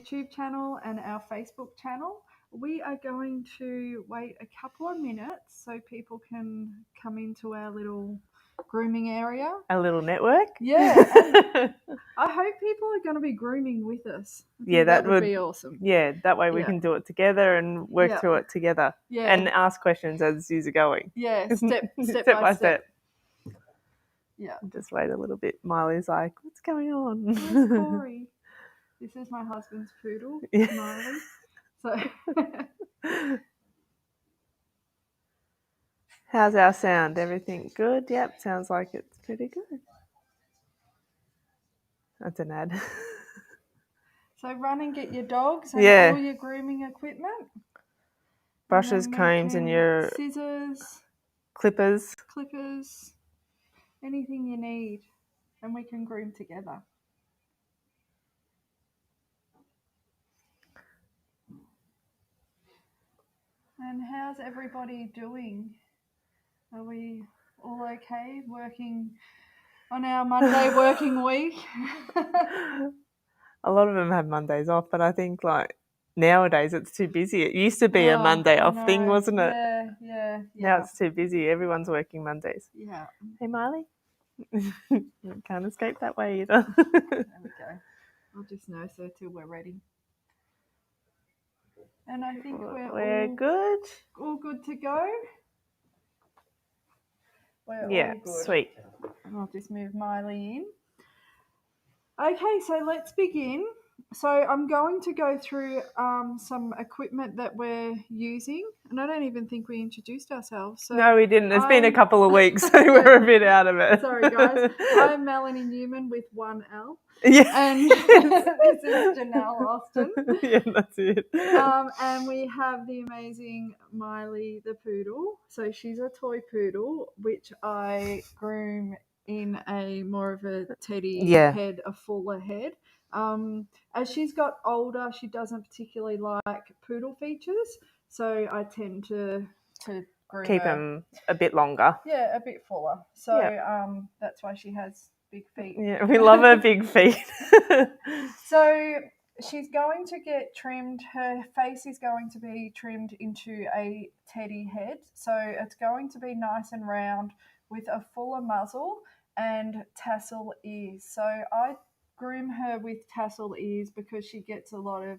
YouTube channel and our Facebook channel. We are going to wait a couple of minutes so people can come into our little grooming area. A little network. Yeah, and I hope people are going to be grooming with us. That would be awesome. Yeah, that way we can do it together and work through it together. Yeah. And ask questions as you're going. Yeah, step by step. Yeah. Just wait a little bit. Miley's like, what's going on? Where's Corey? This is my husband's poodle, Miley. So how's our sound? Everything good? Yep, sounds like it's pretty good. That's an ad. So run and get your dogs and all your grooming equipment. Brushes, combs, and your scissors, clippers, anything you need, and we can groom together. And how's everybody doing? Are we all okay working on our Monday working week? A lot of them have Mondays off, but I think like nowadays it's too busy. It used to be a Monday off thing, wasn't it? Yeah. Now it's too busy. Everyone's working Mondays. Yeah. Hey, Miley. You can't escape that way either. There we go. I'll just nurse her till we're ready. And I think we're good. All good to go. We're all good. Sweet. And I'll just move Miley in. Okay, so let's begin. So I'm going to go through some equipment that we're using. And I don't even think we introduced ourselves. So no, we didn't. It's been a couple of weeks, so we're a bit out of it. Sorry, guys. I'm Melanie Newman with one L. Yeah. And this is Janelle Austin. Yeah, that's it. And we have the amazing Miley the Poodle. So she's a toy poodle, which I groom in a more of a teddy head, a fuller head. As she's got older, she doesn't particularly like poodle features, so I tend to groom keep them a bit longer. Yeah, a bit fuller. So that's why she has big feet. Yeah, we love her big feet. So she's going to get trimmed. Her face is going to be trimmed into a teddy head. So it's going to be nice and round with a fuller muzzle and tassel ears. So I groom her with tassel ears because she gets a lot of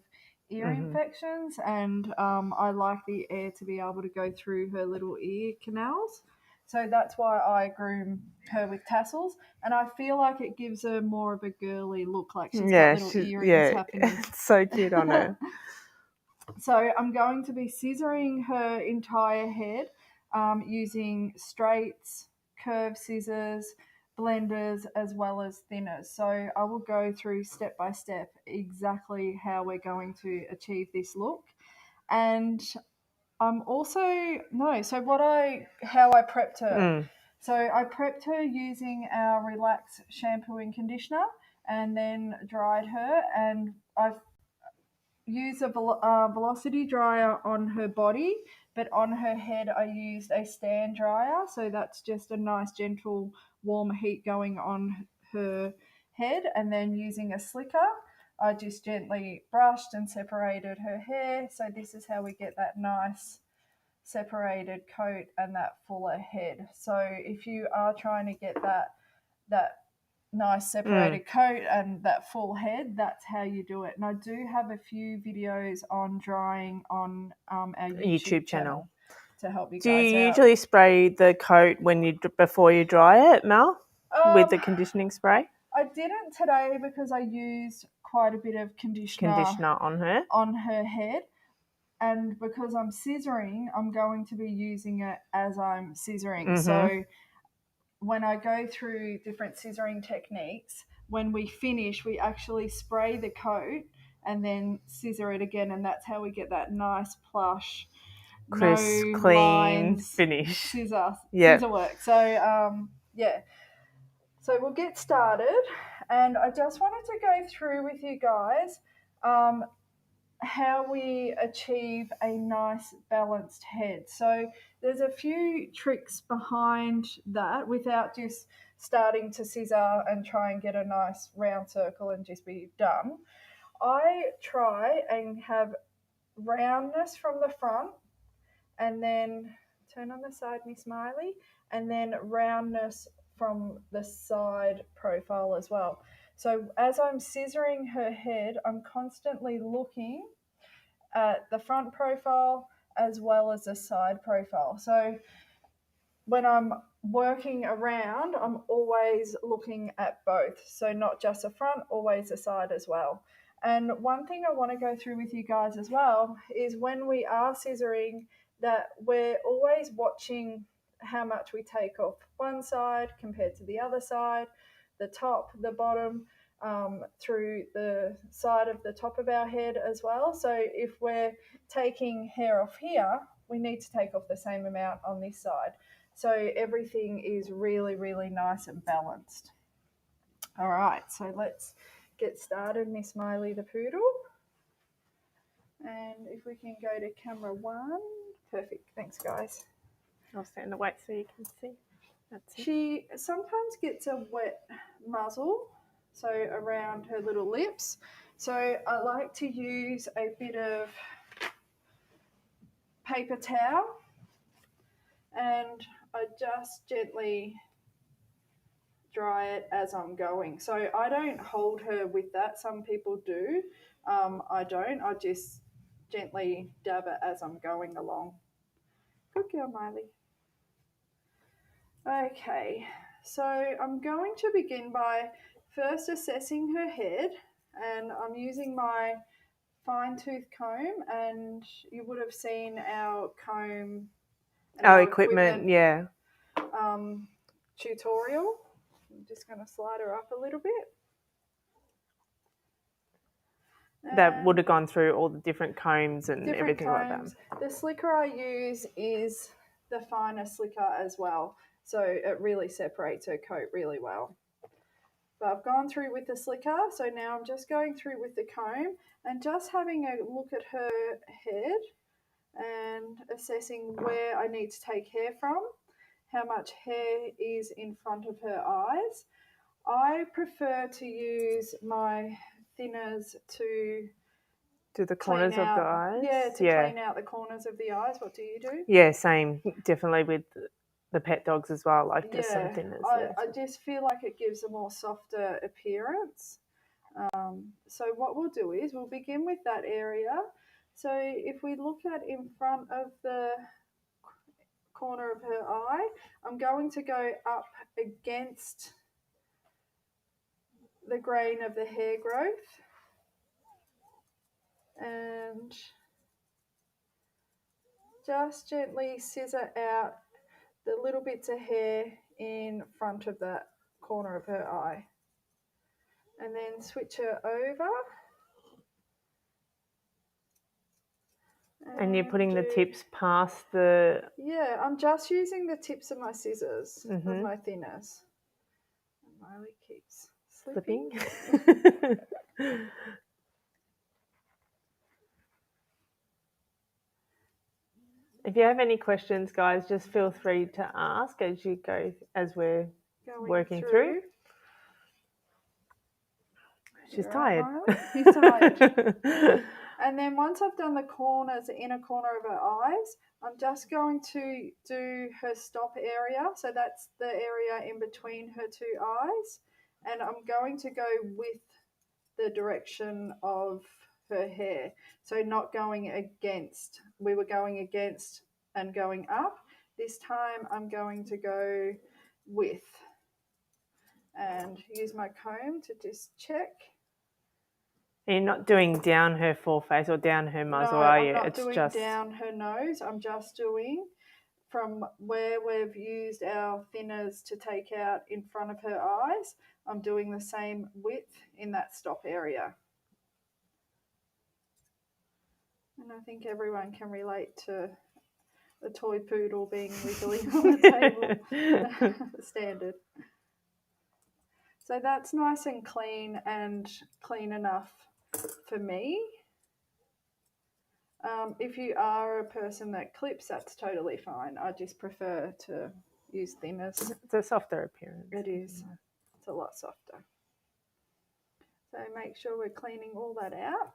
ear infections, and I like the air to be able to go through her little ear canals. So that's why I groom her with tassels, and I feel like it gives her more of a girly look, like she's got little earrings happening. It's so cute on her. So I'm going to be scissoring her entire head using straights, curved scissors, blenders, as well as thinners. So I will go through step by step exactly how we're going to achieve this look. And how I prepped her. So I prepped her using our Relax shampoo and conditioner, and then dried her, and I've used a velocity dryer on her body, but on her head I used a stand dryer, so that's just a nice gentle warm heat going on her head. And then using a slicker, I just gently brushed and separated her hair. So this is how we get that nice separated coat and that fuller head. So if you are trying to get that nice separated coat and that full head, that's how you do it. And I do have a few videos on drying on our YouTube channel to help you guys out. Do you usually spray the coat before you dry it, Mel, with the conditioning spray? I didn't today because I used quite a bit of conditioner on her head. And because I'm scissoring, I'm going to be using it as I'm scissoring. So when I go through different scissoring techniques, when we finish, we actually spray the coat and then scissor it again. And that's how we get that nice plush, crisp, clean finish. Scissor work. So, So we'll get started. And I just wanted to go through with you guys how we achieve a nice balanced head. So there's a few tricks behind that without just starting to scissor and try and get a nice round circle and just be done. I try and have roundness from the front, and then turn on the side, Miss Miley, and then roundness from the side profile as well. So as I'm scissoring her head, I'm constantly looking at the front profile as well as the side profile. So when I'm working around, I'm always looking at both. So not just the front, always the side as well. And one thing I want to go through with you guys as well is when we are scissoring, that we're always watching how much we take off one side compared to the other side, the top, the bottom, through the side of the top of our head as well. So if we're taking hair off here, we need to take off the same amount on this side. So everything is really, really nice and balanced. All right, so let's get started, Miss Miley the Poodle. And if we can go to camera 1. Perfect, thanks guys. I'll stand away so you can see. That's it. She sometimes gets a wet muzzle, so around her little lips. So I like to use a bit of paper towel, and I just gently dry it as I'm going. So I don't hold her with that. Some people do. I don't. I just gently dab it as I'm going along. Good girl, Miley. Okay, so I'm going to begin by first assessing her head, and I'm using my fine tooth comb, and you would have seen our comb and our equipment, yeah. Tutorial. I'm just going to slide her up a little bit. That would have gone through all the different combs and everything like that. The slicker I use is the finest slicker as well, so it really separates her coat really well. But I've gone through with the slicker, so now I'm just going through with the comb and just having a look at her head and assessing where I need to take hair from, how much hair is in front of her eyes. I prefer to use my thinners to the corners of the eyes. Yeah, clean out the corners of the eyes. What do you do? Yeah, same. Definitely with the pet dogs as well. Like just some thinners. I just feel like it gives a more softer appearance. So what we'll do is we'll begin with that area. So if we look at in front of the corner of her eye, I'm going to go up against the grain of the hair growth and just gently scissor out the little bits of hair in front of that corner of her eye, and then switch her over. And you're putting the tips past the... Yeah, I'm just using the tips of my scissors, of my thinners. Miley keeps slipping. If you have any questions, guys, just feel free to ask as you go, as we're working through. She's tired. She's tired. And then once I've done the corners, the inner corner of her eyes, I'm just going to do her stop area. So that's the area in between her two eyes. And I'm going to go with the direction of her hair. So not going against. We were going against and going up. This time I'm going to go with and use my comb to just check. You're not doing down her foreface or down her muzzle, No, are you? I'm not doing down her nose. I'm just doing from where we've used our thinners to take out in front of her eyes. I'm doing the same width in that stop area. And I think everyone can relate to the toy poodle being wiggly on the table. Standard. So that's nice and clean enough for me. If you are a person that clips, that's totally fine. I just prefer to use thinners. It's a softer appearance. It is. It's a lot softer. So make sure we're cleaning all that out.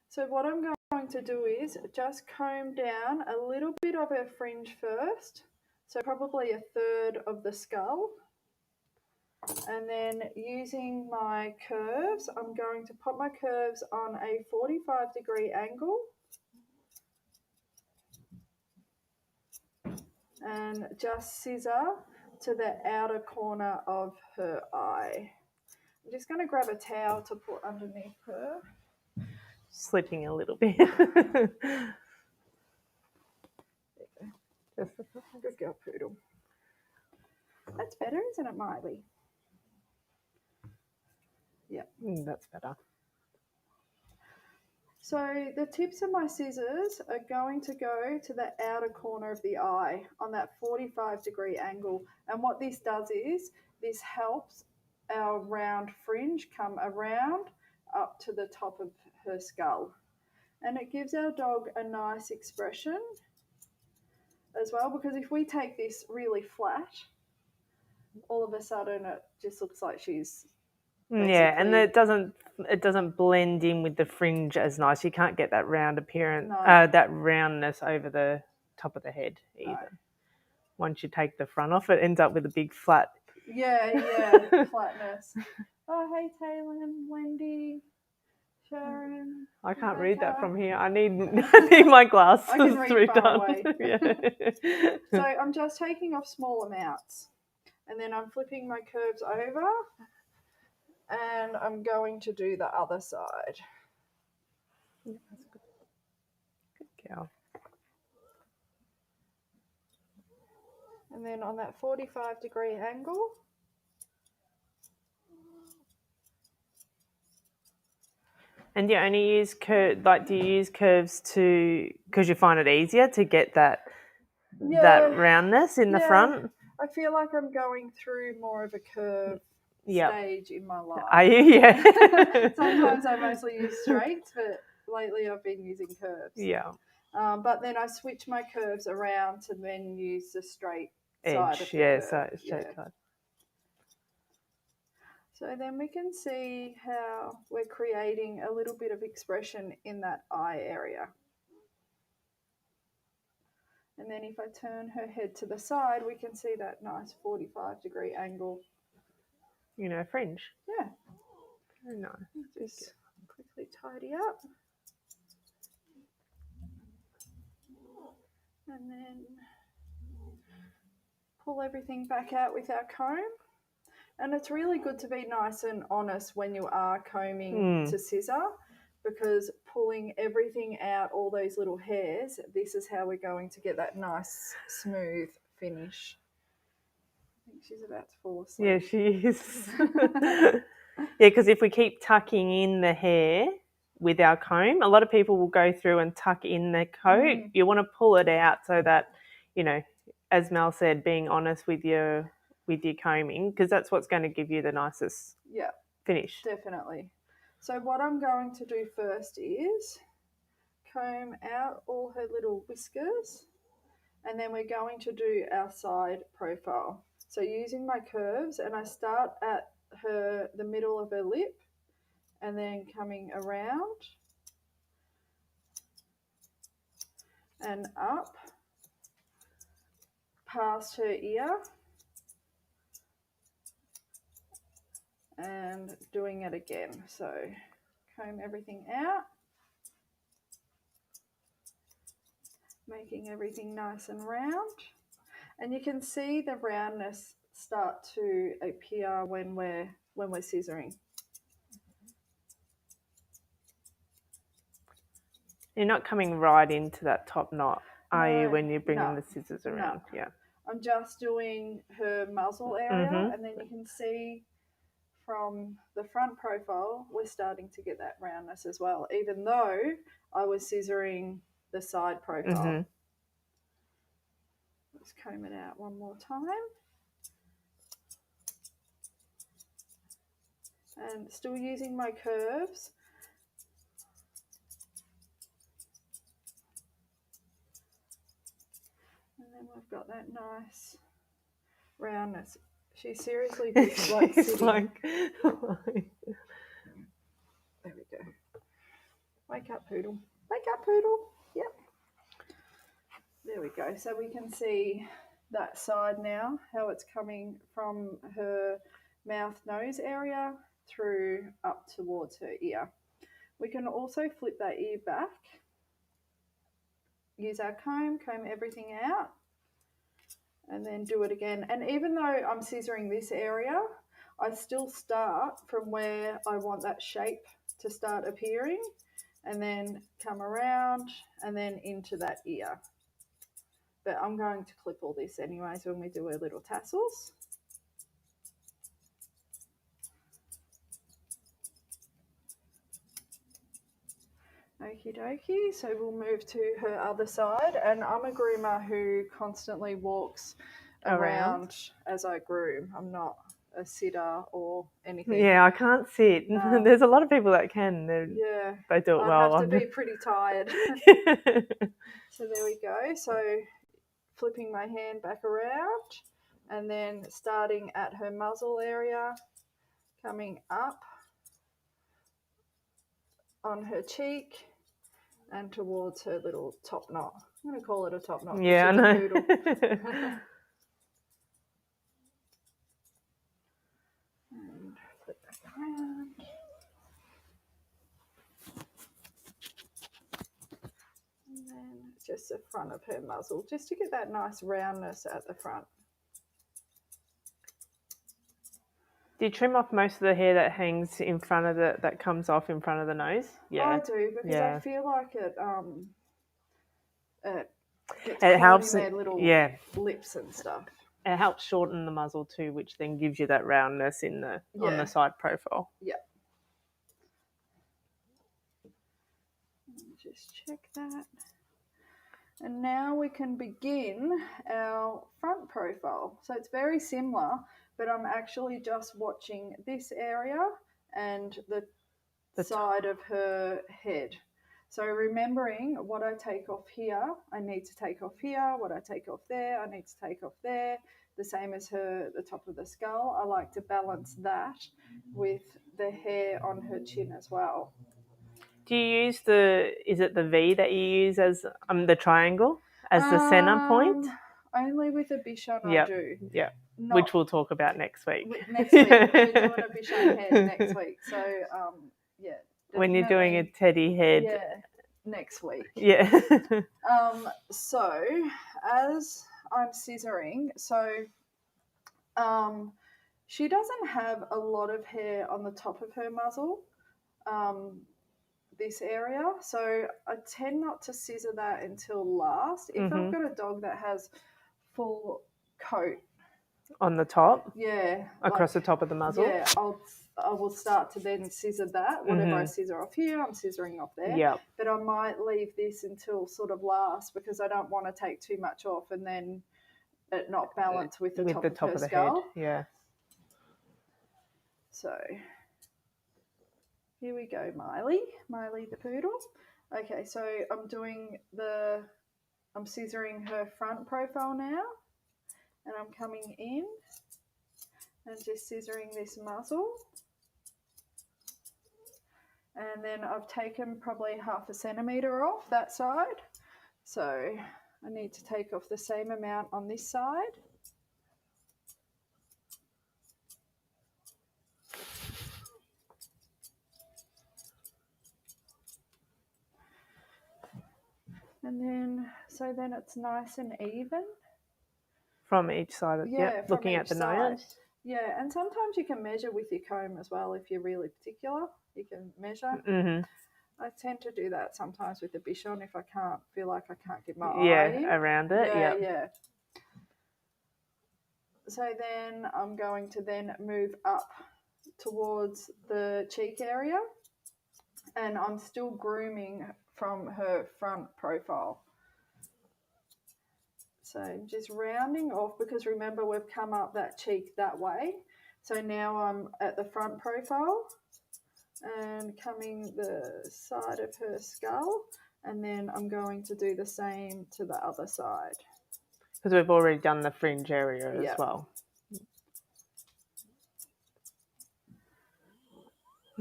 So what I'm going to do is just comb down a little bit of her fringe first. So probably a third of the skull. And then using my curves, I'm going to pop my curves on a 45-degree angle. And just scissor to the outer corner of her eye. I'm just going to grab a towel to put underneath her. Slipping a little bit. Good girl, Poodle. That's better, isn't it, Miley? Yeah. That's better. So the tips of my scissors are going to go to the outer corner of the eye on that 45-degree angle. And what this does is this helps our round fringe come around up to the top of her skull. And it gives our dog a nice expression as well, because if we take this really flat, all of a sudden it just looks like she's yeah, and it doesn't blend in with the fringe as nice. You can't get that round appearance, that roundness over the top of the head either. No. Once you take the front off, it ends up with a big flat. Yeah, flatness. Oh, hey, Taylor, Wendy, Sharon. I can't read that from here. I need my glasses. I can read far away. Yeah. So I'm just taking off small amounts, and then I'm flipping my curves over, and I'm going to do the other side. Yeah, that's good. Good girl. And then on that 45-degree angle, and you only use do you use curves because you find it easier to get that roundness in the front? I feel like I'm going through more of a curve stage in my life. Are you? Yeah. Sometimes I mostly use straights, but lately I've been using curves. Yeah. But then I switch my curves around to then use the straight edge. Side of the curve. Straight side. So then we can see how we're creating a little bit of expression in that eye area. And then if I turn her head to the side, we can see that nice 45-degree angle. Fringe. Yeah. Very nice. Just quickly tidy up. And then pull everything back out with our comb. And it's really good to be nice and honest when you are combing to scissor, because pulling everything out, all those little hairs, this is how we're going to get that nice, smooth finish. I think she's about to fall asleep. Yeah, she is. Yeah, because if we keep tucking in the hair with our comb, a lot of people will go through and tuck in the coat. You want to pull it out so that, as Mel said, being honest with your combing, because that's what's going to give you the nicest finish. Definitely. So what I'm going to do first is comb out all her little whiskers, and then we're going to do our side profile. So using my curves, and I start at the middle of her lip and then coming around and up past her ear and doing it again. So comb everything out, making everything nice and round. And you can see the roundness start to appear when we're scissoring. You're not coming right into that top knot, are you, when you're bringing the scissors around? No. Yeah. I'm just doing her muzzle area, and then you can see from the front profile, we're starting to get that roundness as well, even though I was scissoring the side profile. Let's comb it out one more time. And still using my curves. And then we've got that nice roundness. She seriously dislikes sitting. Like... There we go. Wake up, Poodle. Wake up, Poodle. Yep. There we go. So we can see that side now, how it's coming from her mouth nose area through up towards her ear. We can also flip that ear back, use our comb everything out, and then do it again. And even though I'm scissoring this area, I still start from where I want that shape to start appearing, and then come around and then into that ear. But I'm going to clip all this anyways when we do our little tassels. Okie dokie, so we'll move to her other side, and I'm a groomer who constantly walks around as I groom. I'm not a sitter or anything. Yeah, I can't sit. No. There's a lot of people that can. They do it well. I'd have to be pretty tired. So there we go. So flipping my hand back around and then starting at her muzzle area, coming up on her cheek and towards her little top knot. I'm going to call it a top knot. Yeah, I know. Poodle. And flip back around. And then just the front of her muzzle, just to get that nice roundness at the front. Do you trim off most of the hair that hangs in front of that comes off in front of the nose? Yeah, I do, because I feel like it helps their little lips and stuff. It helps shorten the muzzle too, which then gives you that roundness on the side profile. Yeah. Just check that. And now we can begin our front profile. So it's very similar, but I'm actually just watching this area and the side of her head. So remembering what I take off here, I need to take off here. What I take off there, I need to take off there. The same as the top of the skull. I like to balance that with the hair on her chin as well. Do you use is it the V that you use as the triangle as the center point? Only with a Bichon I do. Yeah. Which we'll talk about next week. Next week. We're doing a Bichon head next week. So, yeah. When you're doing a teddy head. Yeah, next week. Yeah. So, as I'm scissoring, she doesn't have a lot of hair on the top of her muzzle, this area. So I tend not to scissor that until last. If I've got a dog that has full coat on the top, across the top of the muzzle, I will start to then scissor that. Whatever I scissor off here, I'm scissoring off there. Yeah. But I might leave this until sort of last, because I don't want to take too much off and then it not balance with the top of her skull. Head. Yeah. So here we go, Miley the poodle. Okay, so I'm scissoring her front profile now, and I'm coming in and just scissoring this muzzle. And then I've taken probably 0.5 centimetre off that side. So I need to take off the same amount on this side. And then, so then it's nice and even. From each side, looking at the nose. Yeah, and sometimes you can measure with your comb as well if you're really particular. You can measure. Mm-hmm. I tend to do that sometimes with the Bichon if I feel like I can't get my eye in. Around it. Yeah. So then I'm going to then move up towards the cheek area, and I'm still grooming from her front profile. So just rounding off, because remember we've come up that cheek that way. So now I'm at the front profile and coming the side of her skull, and then I'm going to do the same to the other side. Because we've already done the fringe area as well.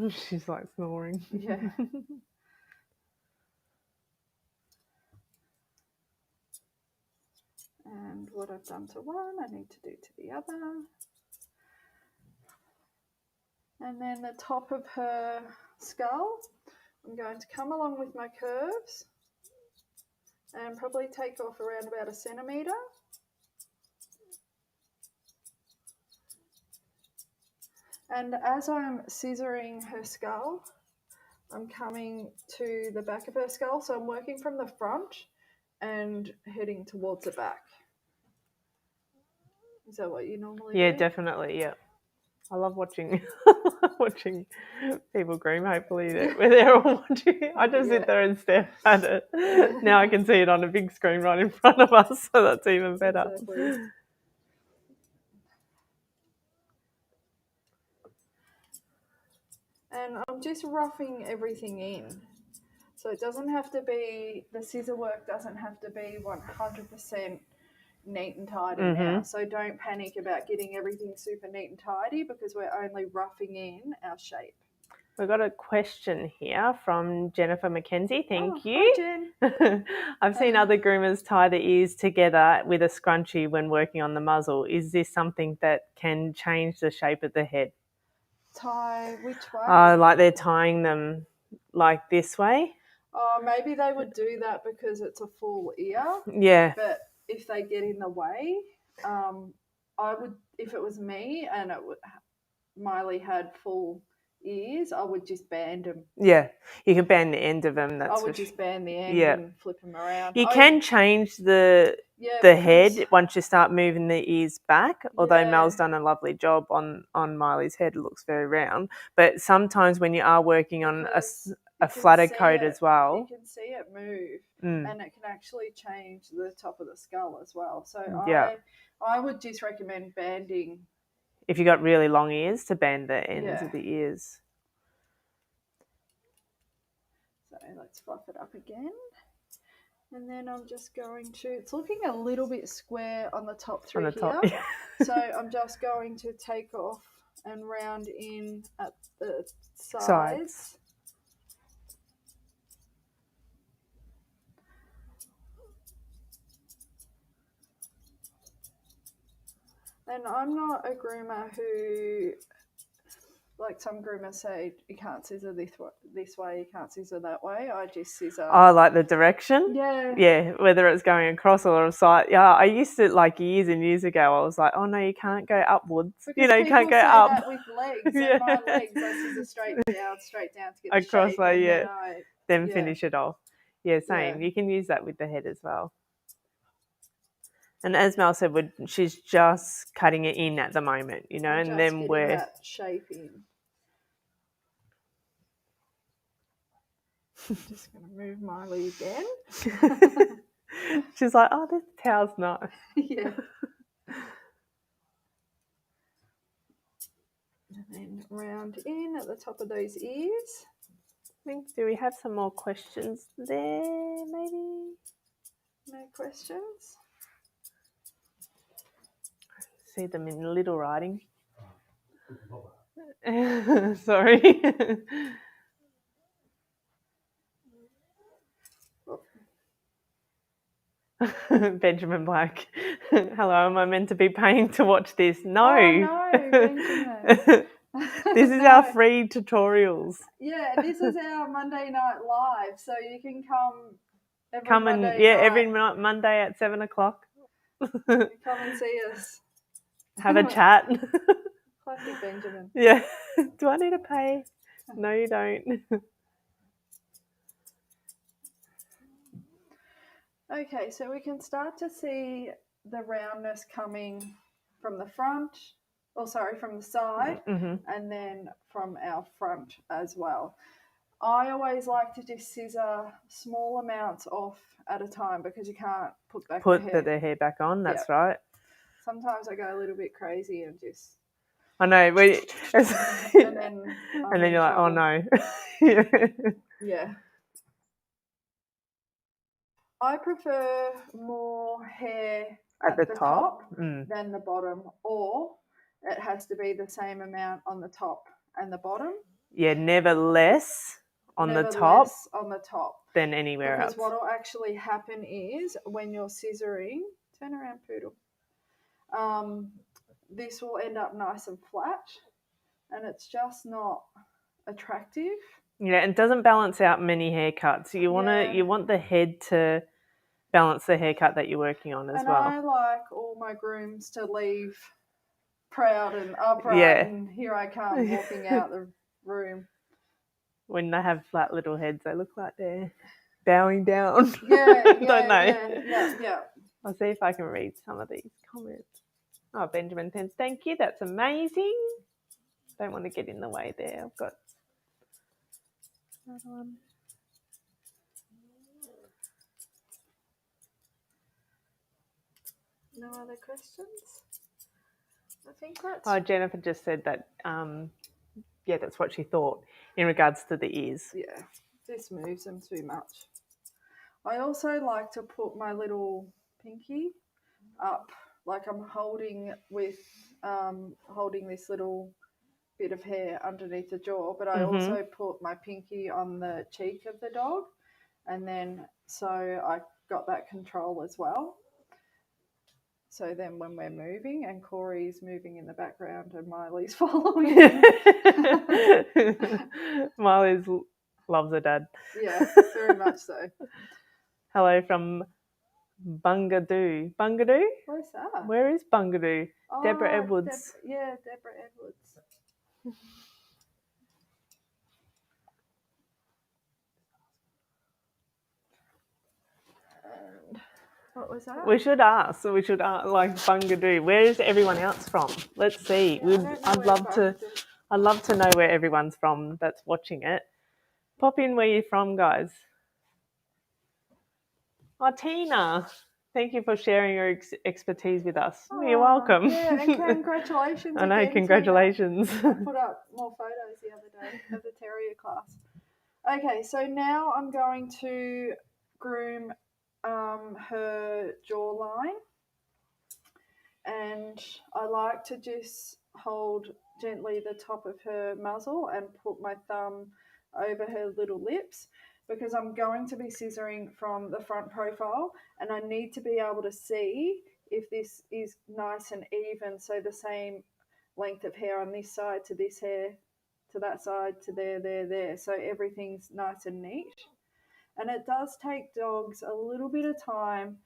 She's like snoring. Yeah. And what I've done to one, I need to do to the other. And then the top of her skull, I'm going to come along with my curves and probably take off around about 1 centimetre. And as I'm scissoring her skull, I'm coming to the back of her skull. So I'm working from the front and heading towards the back. Is that what you normally do? Yeah, definitely, yeah. I love watching people groom, hopefully they're all watching. I just sit there and stare at it. Now I can see it on a big screen right in front of us, so that's even better. Exactly. And I'm just roughing everything in. So it doesn't have to be, the scissor work doesn't have to be 100% neat and tidy now. So don't panic about getting everything super neat and tidy because we're only roughing in our shape. We've got a question here from Jennifer McKenzie. Thank you. Hi, Jen. I've seen other groomers tie the ears together with a scrunchie when working on the muzzle. Is this something that can change the shape of the head? Tie which way? Like they're tying them like this way. Oh, maybe they would do that because it's a full ear. Yeah. But if they get in the way, I would, if it was me and Miley had full ears, I would just band them. Yeah, you can band the end of them. I would just band the end and flip them around. You can change the head once you start moving the ears back, although Mel's done a lovely job on Miley's head. It looks very round. But sometimes when you are working on a flatter coat as well, you can see it move and it can actually change the top of the skull as well. So I would just recommend banding. If you got really long ears, to band the ends of the ears. So let's fluff it up again. And then I'm just going to, it's looking a little bit square on the top through here. So I'm just going to take off and round in at the sides. And I'm not a groomer who, like some groomers say, you can't scissor this way, you can't scissor that way. I just scissor. Oh, like the direction? Yeah. Yeah, whether it's going across or a side. Yeah, I used to, like years and years ago, I was like, oh no, you can't go upwards. Because you can't go say up. That with legs. And my legs, I scissor straight down to get across the shape. Then finish it off. Yeah, same. You can use that with the head as well. And as Mel said, she's just cutting it in at the moment, and then we're that shape in. Just going to move Miley again. She's like, oh, this towel's nice. Yeah. And then round in at the top of those ears. Do we have some more questions there, maybe? No questions? See them in little writing. Sorry. Benjamin Black. Hello, am I meant to be paying to watch this? No. Oh, no, Benjamin. This is our free tutorials. Yeah, this is our Monday night live, so you can every Monday at 7:00. Come and see us. Have a chat. Classic Benjamin. Yeah. Do I need to pay? No, you don't. Okay, so we can start to see the roundness coming from the front, from the side, and then from our front as well. I always like to just scissor small amounts off at a time because you can't put the hair back on, that's right. Sometimes I go a little bit crazy and just... I know. And then you're like, oh no. Yeah. I prefer more hair at the top than the bottom, or it has to be the same amount on the top and the bottom. never less on the top than anywhere else. Because what will actually happen is when you're scissoring, turn around, Poodle. This will end up nice and flat, and it's just not attractive. Yeah, it doesn't balance out many haircuts. You want the head to balance the haircut that you're working on as well. And I like all my grooms to leave proud and upright, and here I come walking out the room. When they have flat little heads, they look like they're bowing down. Don't they? Yeah. I'll see if I can read some of these comments. Oh, Benjamin says, thank you. That's amazing. Don't want to get in the way there. I've got another one. No other questions? I think that's... Oh, Jennifer just said that, that's what she thought in regards to the ears. Yeah, this moves them too much. I also like to put my little pinky up, like I'm holding this little bit of hair underneath the jaw, but I also put my pinky on the cheek of the dog, and then so I got that control as well. So then when we're moving and Corey's moving in the background and Miley's following. Miley loves her dad. Yeah, very much so. Hello from Bungadoo. Bungadoo? Where's that? Where is Bungadoo? Oh, Deborah Edwards. Deborah Edwards. And what was that? We should ask, like Bungadoo. Where is everyone else from? Let's see. I'd love to know where everyone's from that's watching it. Pop in where you're from, guys. Oh, Tina. Thank you for sharing your expertise with us. Oh, you're welcome. Yeah, and congratulations. I know, congratulations. I put up more photos the other day of the terrier class. Okay, so now I'm going to groom her jawline. And I like to just hold gently the top of her muzzle and put my thumb over her little lips, because I'm going to be scissoring from the front profile and I need to be able to see if this is nice and even, so the same length of hair on this side to this hair to that side to there, so everything's nice and neat. And it does take dogs a little bit of time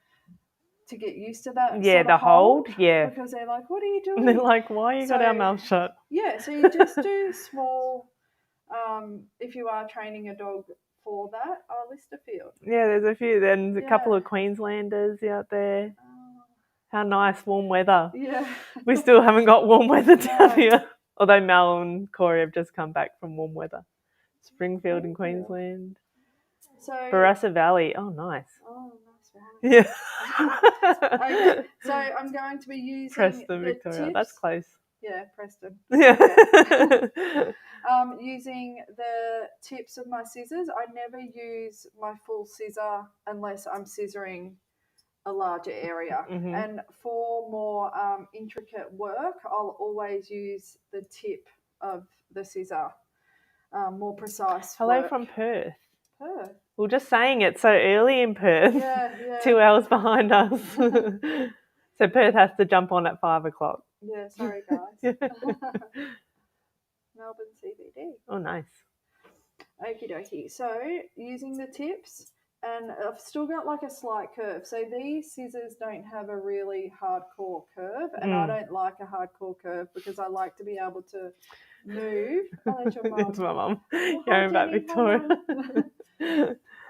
to get used to that sort of hold, because they're like, what are you doing? They're like, why you got our mouth shut? Yeah, so you just do small, if you are training a dog for that, I'll list a few. Yeah, there's a few. Then a couple of Queenslanders out there. How nice, warm weather. Yeah. We still haven't got warm weather down here. Although Mel and Corey have just come back from warm weather. Springfield in Queensland. So Barossa Valley. Oh, nice. Oh, nice valley. Yeah. Okay, so I'm going to be using Preston, Victoria. tips. That's close. Yeah, Preston. Yeah. Using the tips of my scissors. I never use my full scissor unless I'm scissoring a larger area. Mm-hmm. And for more intricate work, I'll always use the tip of the scissor. More precise. Hello work. from Perth. Perth. We were just saying it so early in Perth. Yeah. 2 hours behind us. So Perth has to jump on at 5 o'clock. Yeah, sorry guys. Melbourne CBD. Oh, nice. Okie dokie. So using the tips, and I've still got like a slight curve. So these scissors don't have a really hardcore curve, and I don't like a hardcore curve because I like to be able to move. Oh, that's your mum. It's my mum. Going back, Victoria.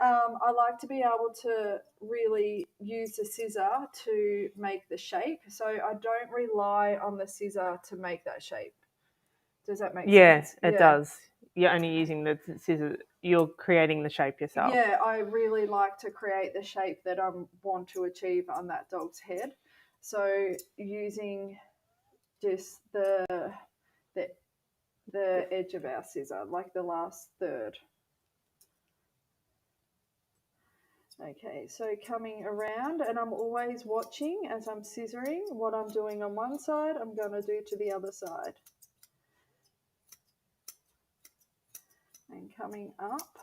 I like to be able to really use the scissor to make the shape. So I don't rely on the scissor to make that shape. Does that make sense? Yes, it does. You're only using the scissors. You're creating the shape yourself. Yeah, I really like to create the shape that I want to achieve on that dog's head. So using just the edge of our scissor, like the last third. Okay, so coming around, and I'm always watching as I'm scissoring what I'm doing on one side, I'm going to do to the other side. coming up.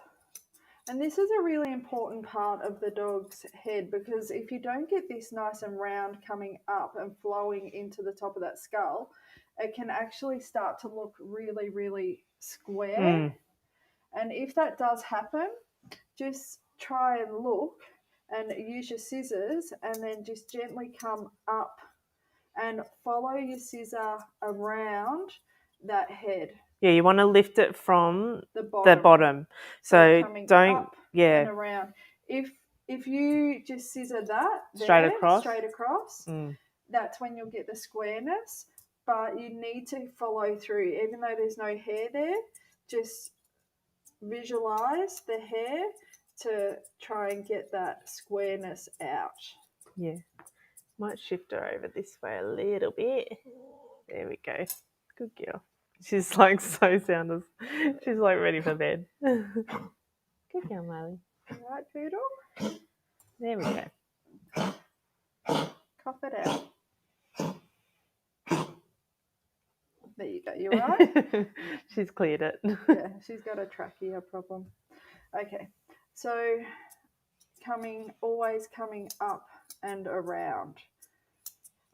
And this is a really important part of the dog's head, because if you don't get this nice and round coming up and flowing into the top of that skull, it can actually start to look really, really square. And if that does happen, just try and look and use your scissors and then just gently come up and follow your scissor around that head. Yeah, you want to lift it from the bottom. So don't, and around. If you just scissor that straight across, that's when you'll get the squareness. But you need to follow through, even though there's no hair there. Just visualize the hair to try and get that squareness out. Yeah, might shift her over this way a little bit. There we go. Good girl. She's like so sound. She's like ready for bed. Good girl, Miley. All right, Poodle. There we go. Cough it out. There you go. You all right? She's cleared it. Yeah, she's got a trachea problem. Okay, so always coming up and around.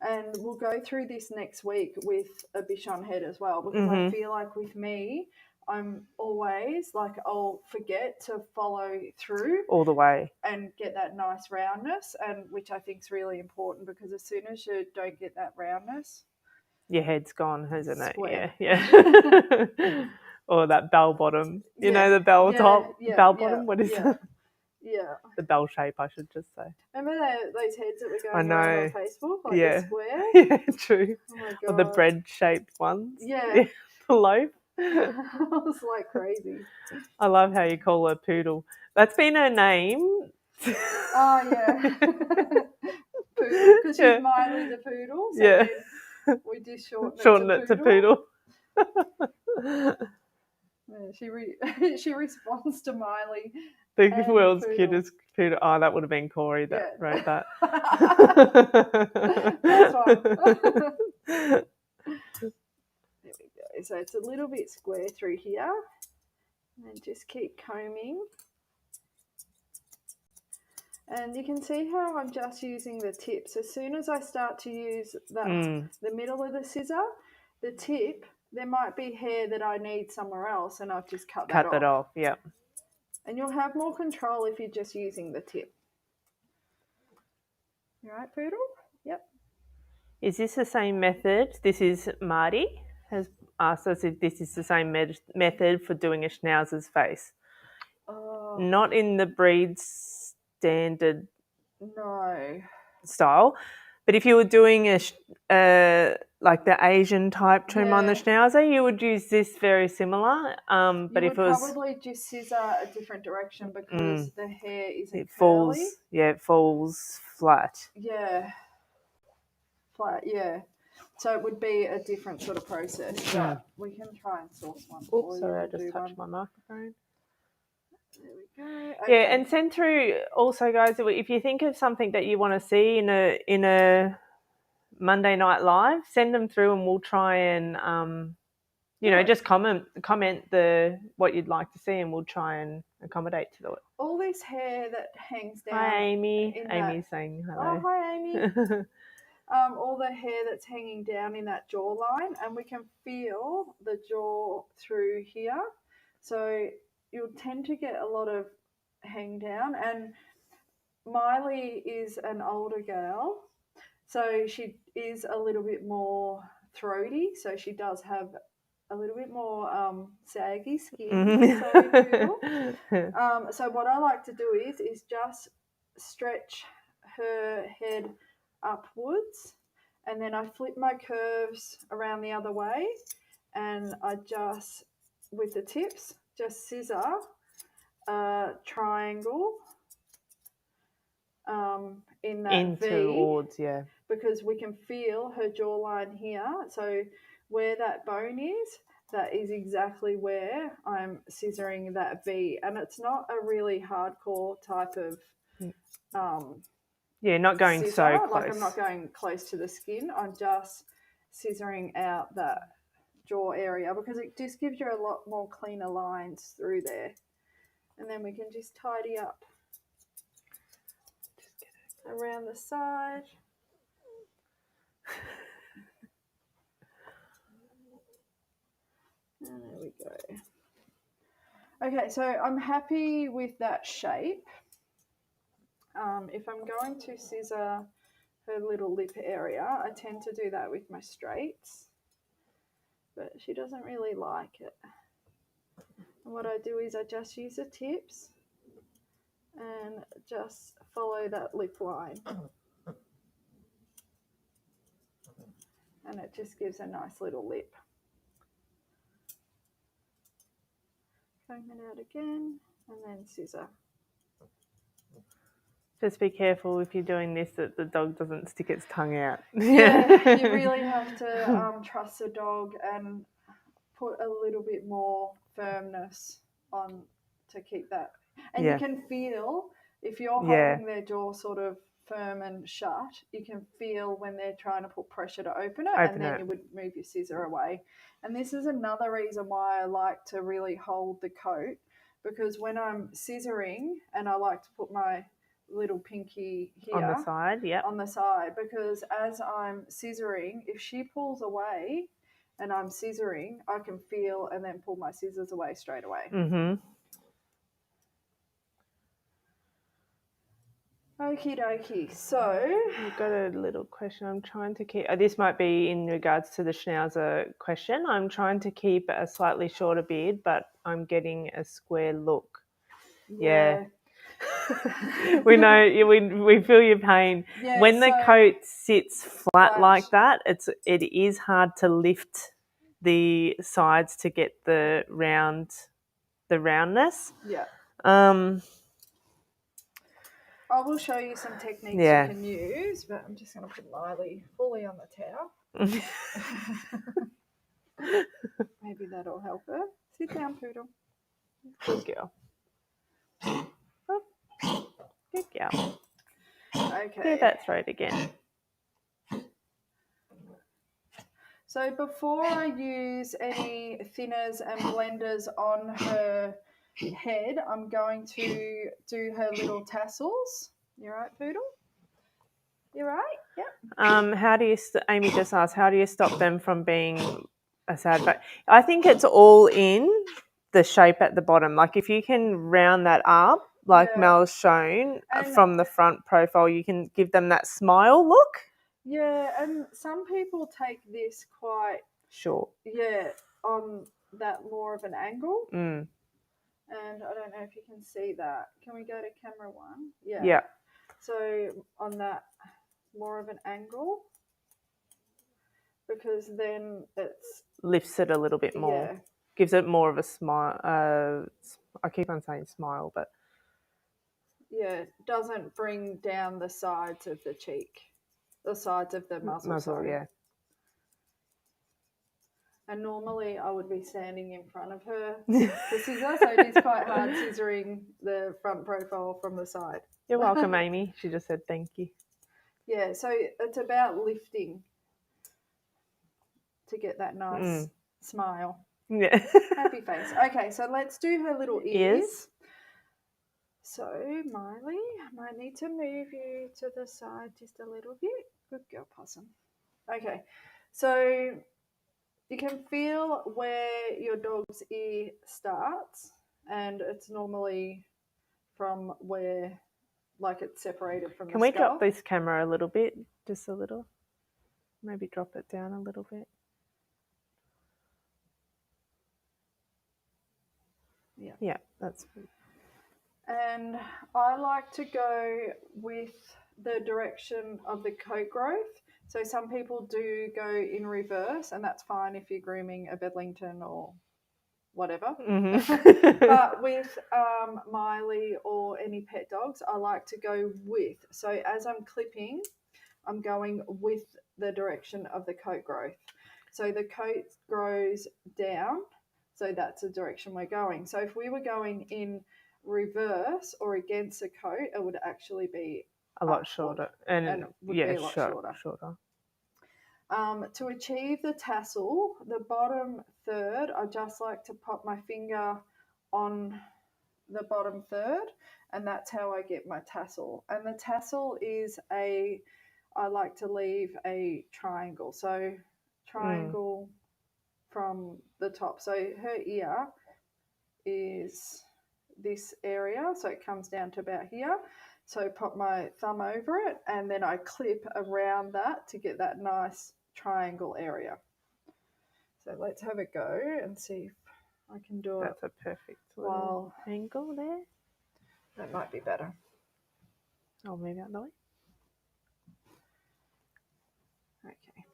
And we'll go through this next week with a Bichon head as well, because I feel like with me, I'm always like, I'll forget to follow through all the way and get that nice roundness, and which I think is really important, because as soon as you don't get that roundness, your head's gone, hasn't it? Square. Yeah. Or that bell bottom. You know, the bell top, bell bottom. What is it? Yeah. The bell shape, I should just say. Remember those heads that were going around on Facebook? Like the square? Yeah, true. Oh my God. Or the bread-shaped ones. Yeah. The loaf. It was like crazy. I love how you call her Poodle. That's been her name. Oh, yeah. Poodle, because she's Miley the Poodle. So we just shorten it to Poodle. Yeah, she responds to Miley. The world's cutest Poodle. Oh, that would have been Corey that wrote that. That's fine. There we go. So it's a little bit square through here. And just keep combing. And you can see how I'm just using the tips. As soon as I start to use the middle of the scissor, the tip, there might be hair that I need somewhere else, and I've just cut that off. Yeah. And you'll have more control if you're just using the tip. You all right, Poodle? Yep. Is this the same method? This is Marty has asked us if this is the same method for doing a schnauzer's face. Oh. Not in the breed standard style, but if you were doing like the Asian type trim on the schnauzer, you would use this very similar. But if it was probably just scissor a different direction, because the hair isn't it falls. curly. Yeah, it falls flat. Yeah, flat. Yeah. So it would be a different sort of process. But we can try and source one. Oops, sorry, I just touched my microphone. There we go. Okay. Yeah, and send through also, guys, if you think of something that you want to see in a Monday Night Live, send them through and we'll try and just comment what you'd like to see, and we'll try and accommodate to it. All this hair that hangs down. Hi, Amy. Amy's saying hello. Oh, hi, Amy. All the hair that's hanging down in that jawline, and we can feel the jaw through here. So you'll tend to get a lot of hang down. And Miley is an older girl, so she is a little bit more throaty, so she does have a little bit more saggy skin. So what I like to do is just stretch her head upwards, and then I flip my curves around the other way, and I just, with the tips, just scissor a triangle in that V, towards, because we can feel her jawline here. So where that bone is, that is exactly where I'm scissoring that V, and it's not a really hardcore type of not going scissor. so close. Like, I'm not going close to the skin. I'm just scissoring out that jaw area, because it just gives you a lot more cleaner lines through there. And then we can just tidy up around the side. And there we go. Okay, so I'm happy with that shape. If I'm going to scissor her little lip area, I tend to do that with my straights, but she doesn't really like it. And what I do is I just use the tips and just follow that lip line. And it just gives a nice little lip. Comb it out again and then scissor. Just be careful if you're doing this that the dog doesn't stick its tongue out. Yeah, you really have to trust the dog and put a little bit more firmness on to keep that. And you can feel, if you're holding their jaw sort of firm and shut, you can feel when they're trying to put pressure to open it, and then you would move your scissor away. And this is another reason why I like to really hold the coat, because when I'm scissoring, and I like to put my little pinky here on the side, on the side, because as I'm scissoring, if she pulls away and I'm scissoring, I can feel and then pull my scissors away straight away. Okie dokie. So we've got a little question. I'm trying to keep. This might be in regards to the schnauzer question. I'm trying to keep a slightly shorter beard, but I'm getting a square look. Yeah. We know, we feel your pain. Yeah, when the coat sits flat like that, it is hard to lift the sides to get the roundness. Yeah. I will show you some techniques you can use, but I'm just going to put Miley fully on the towel. Maybe that'll help her. Sit down, Poodle. Good girl. Good girl. Okay. Do that throat again. So before I use any thinners and blenders on her head, I'm going to do her little tassels. You right, Poodle? You right? Yep. How do you? Amy just asked, how do you stop them from being a sad back? I think it's all in the shape at the bottom. Like if you can round that up, like Mel's shown from the front profile, you can give them that smile look. Yeah, and some people take this quite short. Yeah, on that more of an angle. Mm. And I don't know if you can see that. Can we go to camera 1? Yeah. Yeah. So on that more of an angle, because then it's lifts it a little bit more. Yeah. Gives it more of a smile. I keep on saying smile, but yeah, doesn't bring down the sides of the cheek, the sides of the muzzle. Sorry. Yeah. And normally I would be standing in front of her to scissor, so it is quite hard scissoring the front profile from the side. You're welcome, Amy. She just said thank you. Yeah, so it's about lifting to get that nice smile. Yeah. Happy face. Okay, so let's do her little ears. So, Miley, I might need to move you to the side just a little bit. Good girl, Possum. Okay, so you can feel where your dog's ear starts, and it's normally from where, like, it's separated from the skull. Can we drop this camera a little bit? Just a little? Maybe drop it down a little bit. Yeah. Yeah, that's good. And I like to go with the direction of the coat growth. So some people do go in reverse, and that's fine if you're grooming a Bedlington or whatever. Mm-hmm. But with Miley or any pet dogs, I like to go with. So as I'm clipping, I'm going with the direction of the coat growth. So the coat grows down, so that's the direction we're going. So if we were going in reverse or against the coat, it would actually be a lot shorter, and would be a lot shorter. To achieve the tassel, the bottom third, I just like to pop my finger on the bottom third, and that's how I get my tassel. And the tassel is I like to leave a triangle. So triangle from the top. So her ear is this area, so it comes down to about here. So pop my thumb over it, and then I clip around that to get that nice triangle area. So let's have a go and see if I can do it. That's a perfect little angle there. That might be better. I'll move out the way. Okay.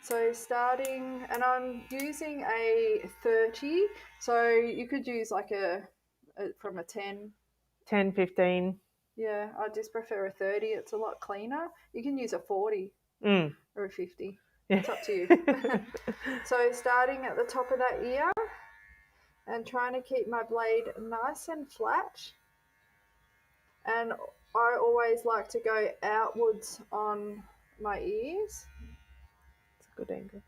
So starting, and I'm using a 30, so you could use like from a 10. 10, 15. Yeah, I just prefer a 30. It's a lot cleaner. You can use a 40 or a 50. Yeah. It's up to you. So starting at the top of that ear and trying to keep my blade nice and flat. And I always like to go outwards on my ears. It's a good angle.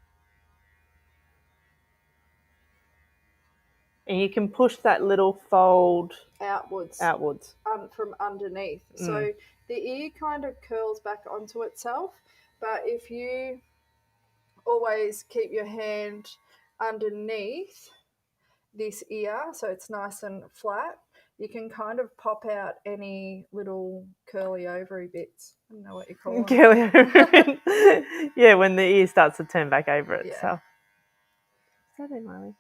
And you can push that little fold outwards. From underneath. So the ear kind of curls back onto itself, but if you always keep your hand underneath this ear so it's nice and flat, you can kind of pop out any little curly ovary bits. I don't know what you call them. Curly ovary. Yeah, when the ear starts to turn back over itself. Yeah. Is that it, Miley?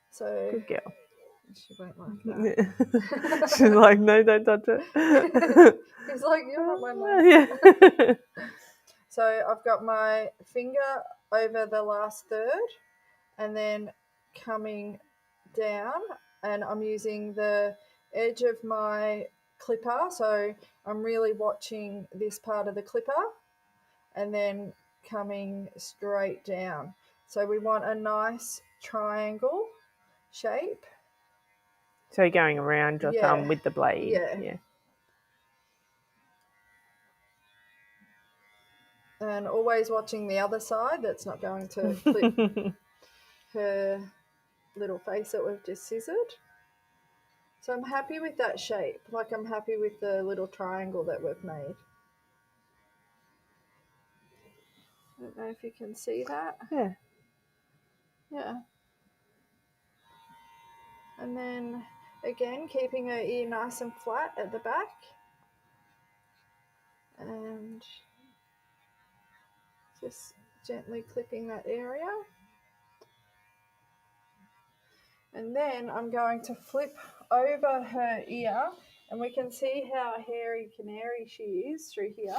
So good girl. She won't like that. She's like, no, don't touch it. He's like, you're not my mum. Yeah. So I've got my finger over the last third and then coming down, and I'm using the edge of my clipper. So I'm really watching this part of the clipper and then coming straight down. So we want a nice triangle shape. So you're going around your thumb with the blade. Yeah. And always watching the other side. That's not going to clip her little face that we've just scissored. So I'm happy with that shape. Like, I'm happy with the little triangle that we've made. I don't know if you can see that. Yeah. Yeah. And then again, keeping her ear nice and flat at the back. And just gently clipping that area. And then I'm going to flip over her ear, and we can see how hairy canary she is through here.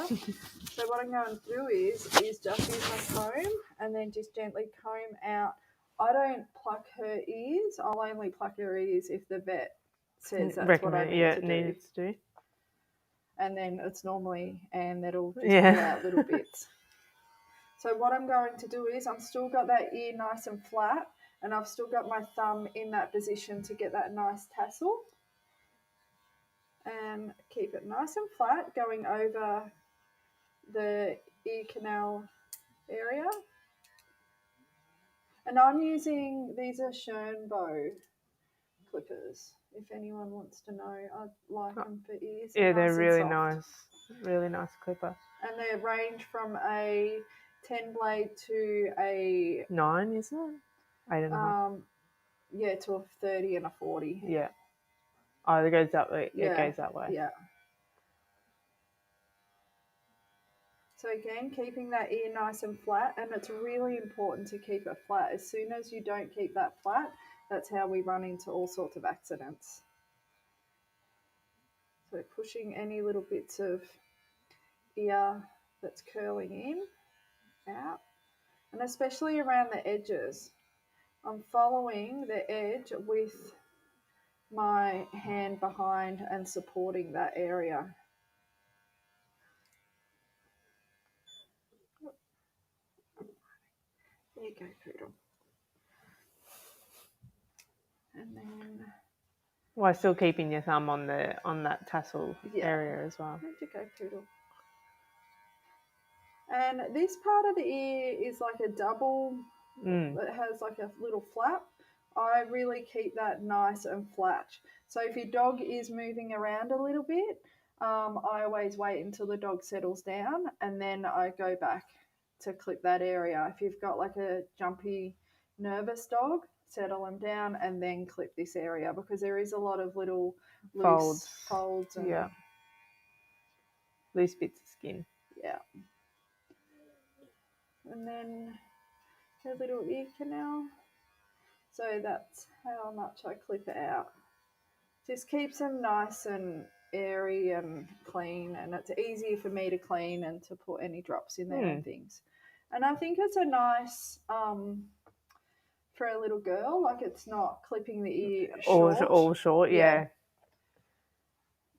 So what I'm going to do is just use my comb and then just gently comb out. I don't pluck her ears. I'll only pluck her ears if the vet says that's what I need to do. And then it's normally Anne that'll just pull out little bits. So what I'm going to do is I've still got that ear nice and flat, and I've still got my thumb in that position to get that nice tassel. And keep it nice and flat, going over the ear canal area. And I'm using, these are Schönbow clippers. If anyone wants to know, I like them for ears. Yeah, they're really nice. Really nice clipper. And they range from a 10 blade to a 9, isn't it? 8.5. Yeah, to a 30 and a 40. Yeah. Oh, it goes that way. Yeah. It goes that way. Yeah. So again, keeping that ear nice and flat, and it's really important to keep it flat. As soon as you don't keep that flat, that's how we run into all sorts of accidents. So pushing any little bits of ear that's curling in, out, and especially around the edges. I'm following the edge with my hand behind and supporting that area. There you go, Poodle. And then... While still keeping your thumb on that tassel area as well. Where'd you go, Poodle? And this part of the ear is like a double, it has like a little flap. I really keep that nice and flat. So if your dog is moving around a little bit, I always wait until the dog settles down and then I go back to clip that area. If you've got like a jumpy, nervous dog, settle them down and then clip this area because there is a lot of little loose folds and loose bits of skin. Yeah. And then a little ear canal. So that's how much I clip it out. Just keeps them nice and airy and clean, and it's easier for me to clean and to put any drops in there and things. And I think it's a nice for a little girl, like it's not clipping the ear short. All short, yeah.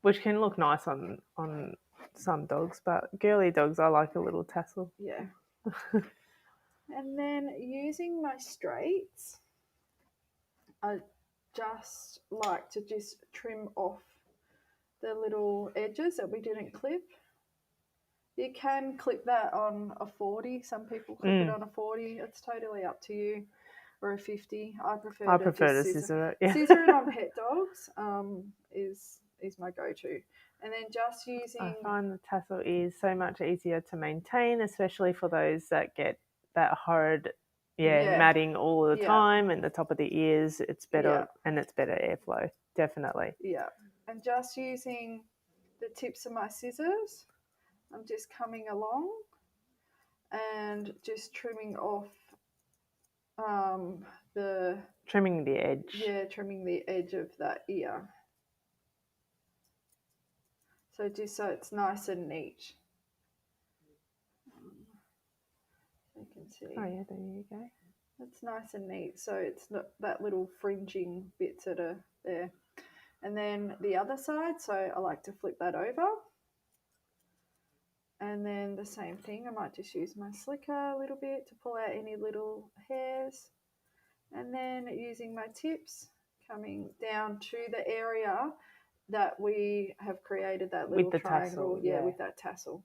Which can look nice on some dogs, but girly dogs, I like a little tassel. Yeah. And then using my straights, I just like to just trim off the little edges that we didn't clip. You can clip that on a 40. Some people clip it on a 40. It's totally up to you. Or a 50. I prefer to scissor it. Yeah. Scissor it on pet dogs is my go-to. And then just using... I find the tassel is so much easier to maintain, especially for those that get that horrid matting all the time and the top of the ears. It's better and it's better airflow, definitely. Yeah. And just using the tips of my scissors, I'm just coming along and just trimming off trimming the edge. Yeah, trimming the edge of that ear. So just so it's nice and neat. You can see. Oh yeah, there you go. It's nice and neat. So it's not that little fringing bits that are there. And then the other side, so I like to flip that over. And then the same thing, I might just use my slicker a little bit to pull out any little hairs. And then using my tips, coming down to the area that we have created that little triangle. Tassel, yeah, with that tassel.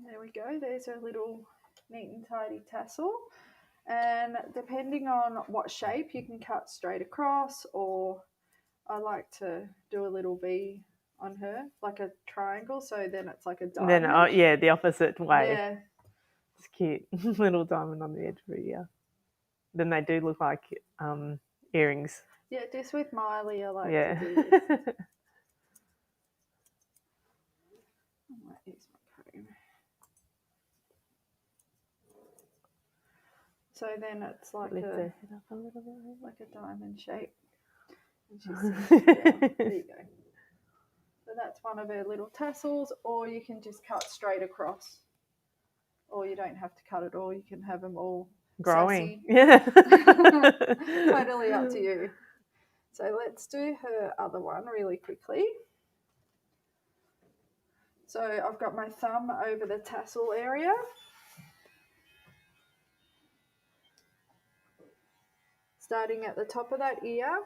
There we go. There's a little neat and tidy tassel. And depending on what shape, you can cut straight across, or I like to do a little V on her, like a triangle, so then it's like a diamond. Then, the opposite way. Yeah. It's cute. Little diamond on the edge of her ear. Then they do look like earrings. Yeah, just with Miley, I like to do this. I might use my comb. So then it's like Lift her head up a little bit. Like a diamond shape. And she's there you go. So that's one of her little tassels, or you can just cut straight across. Or you don't have to cut it all. You can have them all growing. Sassy. Yeah. Totally up to you. So let's do her other one really quickly. So I've got my thumb over the tassel area. Starting at the top of that ear,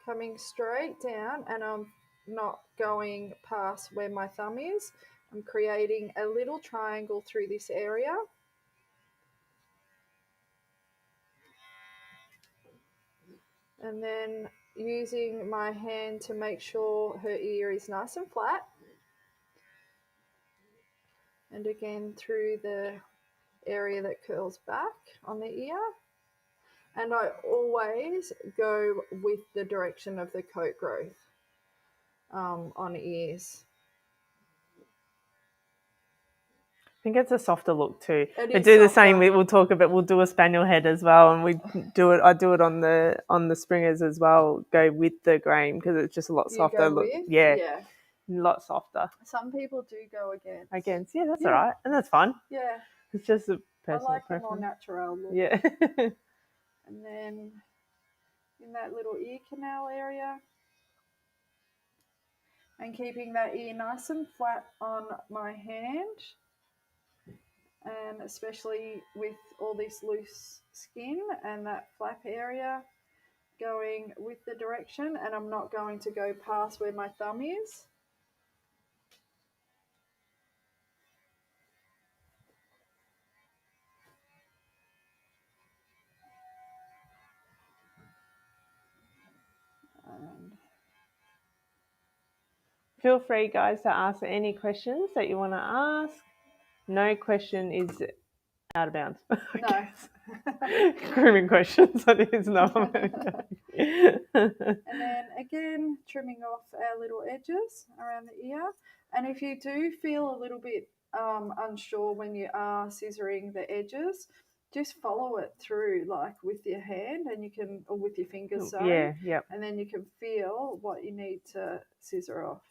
coming straight down, and I'm not going past where my thumb is. I'm creating a little triangle through this area. And then using my hand to make sure her ear is nice and flat. And again through the area that curls back on the ear. And I always go with the direction of the coat growth on ears. I think it's a softer look too. We do the same. We'll talk about. We'll do a spaniel head as well, and we do it. I do it on the springers as well. Go with the grain because it's just a lot softer. Look, yeah, a lot softer. Some people do go against. Yeah, that's all right, and that's fun. Yeah, it's just a personal I like preference. The more natural look. Yeah. And then in that little ear canal area, and keeping that ear nice and flat on my hand, and especially with all this loose skin and that flap area, going with the direction, and I'm not going to go past where my thumb is. feel free, guys, to ask any questions that you want to ask. No question is out of bounds. No. Grooming questions, that is no. And then again, trimming off our little edges around the ear. And if you do feel a little bit unsure when you are scissoring the edges, just follow it through, like with your hand, and you can, or with your fingers, sorry. Yeah. And then you can feel what you need to scissor off.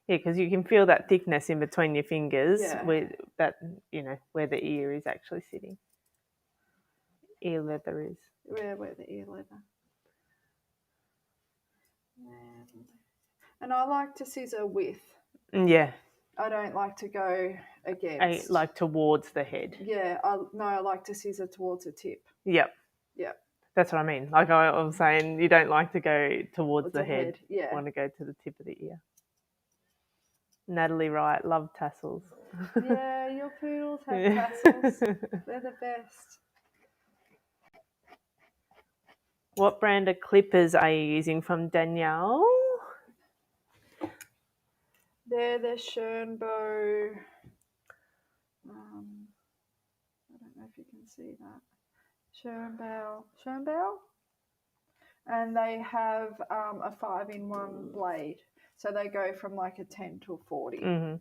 Yeah, because you can feel that thickness in between your fingers, Yeah. where that, where the ear is actually sitting. Ear leather is. Where the ear leather. And I like to scissor with. Yeah. I don't like to go against. Like towards the head. Yeah, I like to scissor towards the tip. Yep. That's what I mean. Like I was saying, you don't like to go towards the head. Yeah. You want to go to the tip of the ear. Natalie Wright, love tassels. Yeah, your poodles have tassels. They're the best. What brand of clippers are you using? From Danielle? They're the Schönbow. I don't know if you can see that. Schönbow? And they have a 5-in-1 blade. So they go from like a 10 to a 40. Mm-hmm.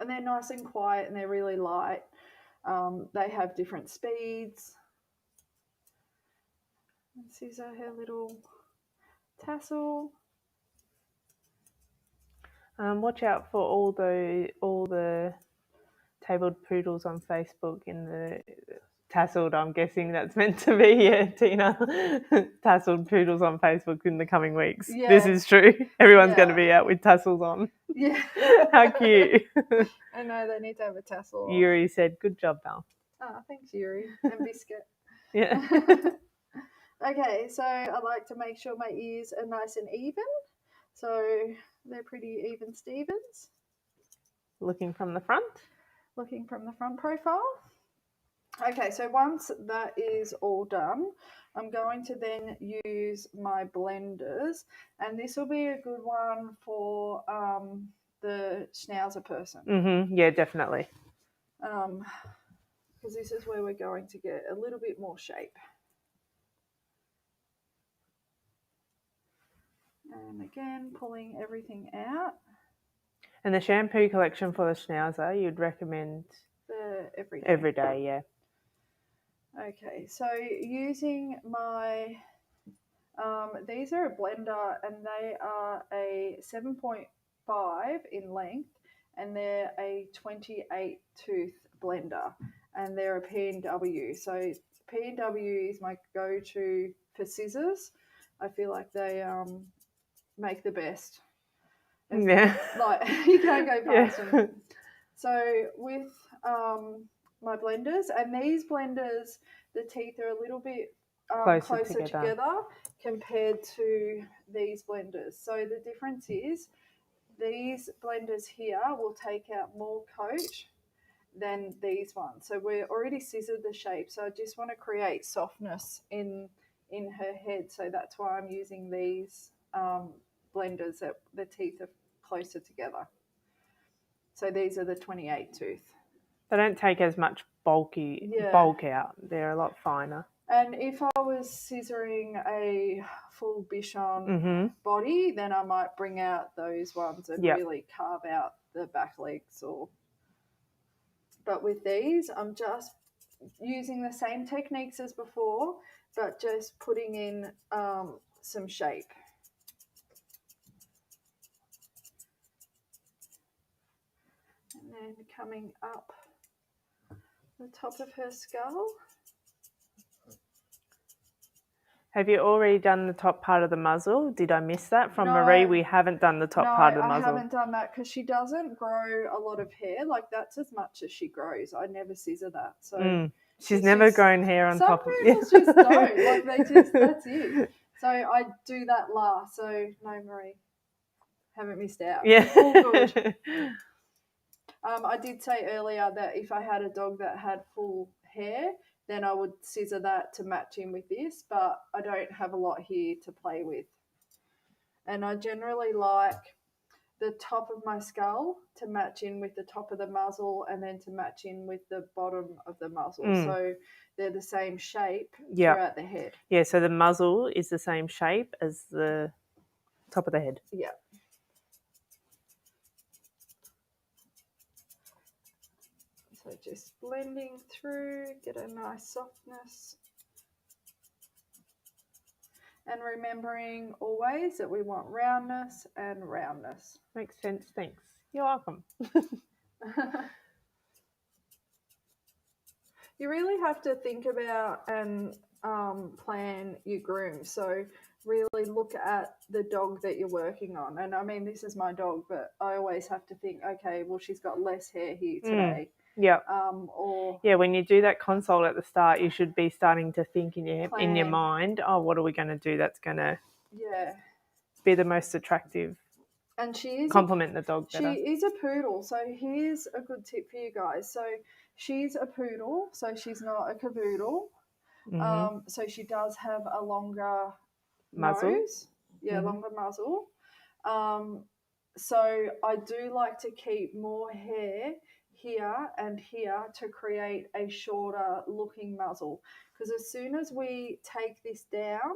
And they're nice and quiet and they're really light. They have different speeds. This is her little tassel. Watch out for all the tabled poodles on Facebook in the tasseled. I'm guessing that's meant to be Tina. Tasseled poodles on Facebook in the coming weeks. Yeah. This is true. Everyone's going to be out with tassels on. Yeah. How cute. I know, they need to have a tassel. Yuri said, "Good job, Mel." Oh, thanks, Yuri. And Biscuit. Yeah. Okay, so I like to make sure my ears are nice and even. So they're pretty even Stevens. Looking from the front? Looking from the front profile. Okay, so once that is all done, I'm going to then use my blenders, and this will be a good one for the schnauzer person. Mm-hmm. Yeah, definitely. Because this is where we're going to get a little bit more shape. And again, pulling everything out. And the shampoo collection for the schnauzer, you'd recommend every day, yeah. Okay, so using my, these are a blender and they are a 7.5 in length and they're a 28 tooth blender and they're a P&W. So P&W is my go-to for scissors. I feel like they make the best. Yeah. Like, you can't go past them. So with my blenders, and these blenders, the teeth are a little bit closer together compared to these blenders. So the difference is these blenders here will take out more coat than these ones. So we're already scissored the shape. So I just want to create softness in her head. So that's why I'm using these blenders that the teeth are closer together. So these are the 28 tooth. They don't take as much bulk out. They're a lot finer. And if I was scissoring a full Bichon body, then I might bring out those ones and really carve out the back legs. But with these, I'm just using the same techniques as before, but just putting in some shape. And then coming up the top of her skull. Have you already done the top part of the muzzle? Did I miss that? From Marie, we haven't done the top part of the muzzle. No, I haven't done that because she doesn't grow a lot of hair. Like, that's as much as she grows. I never scissor that. So she's never grown hair on top of it. Some poodles just don't. Like, that's it. So I do that last. So, no, Marie, haven't missed out. Yeah. All good. I did say earlier that if I had a dog that had full hair, then I would scissor that to match in with this, but I don't have a lot here to play with. And I generally like the top of my skull to match in with the top of the muzzle and then to match in with the bottom of the muzzle. So they're the same shape throughout the head. Yeah, so the muzzle is the same shape as the top of the head. Yeah. So just blending through, get a nice softness. And remembering always that we want roundness and roundness. Makes sense, thanks. You're welcome. You really have to think about and plan your groom. So really look at the dog that you're working on. And I mean, this is my dog, but I always have to think, okay, well, she's got less hair here today. Yeah. Or when you do that consult at the start, you should be starting to think in your mind, oh, what are we going to do that's going to be the most attractive, and she is compliment the dog better. She is a poodle, so here's a good tip for you guys. So she's a poodle, so she's not a cavoodle. So she does have a longer muzzle. Nose. Yeah, longer muzzle. So I do like to keep more hair here and here to create a shorter looking muzzle, because as soon as we take this down,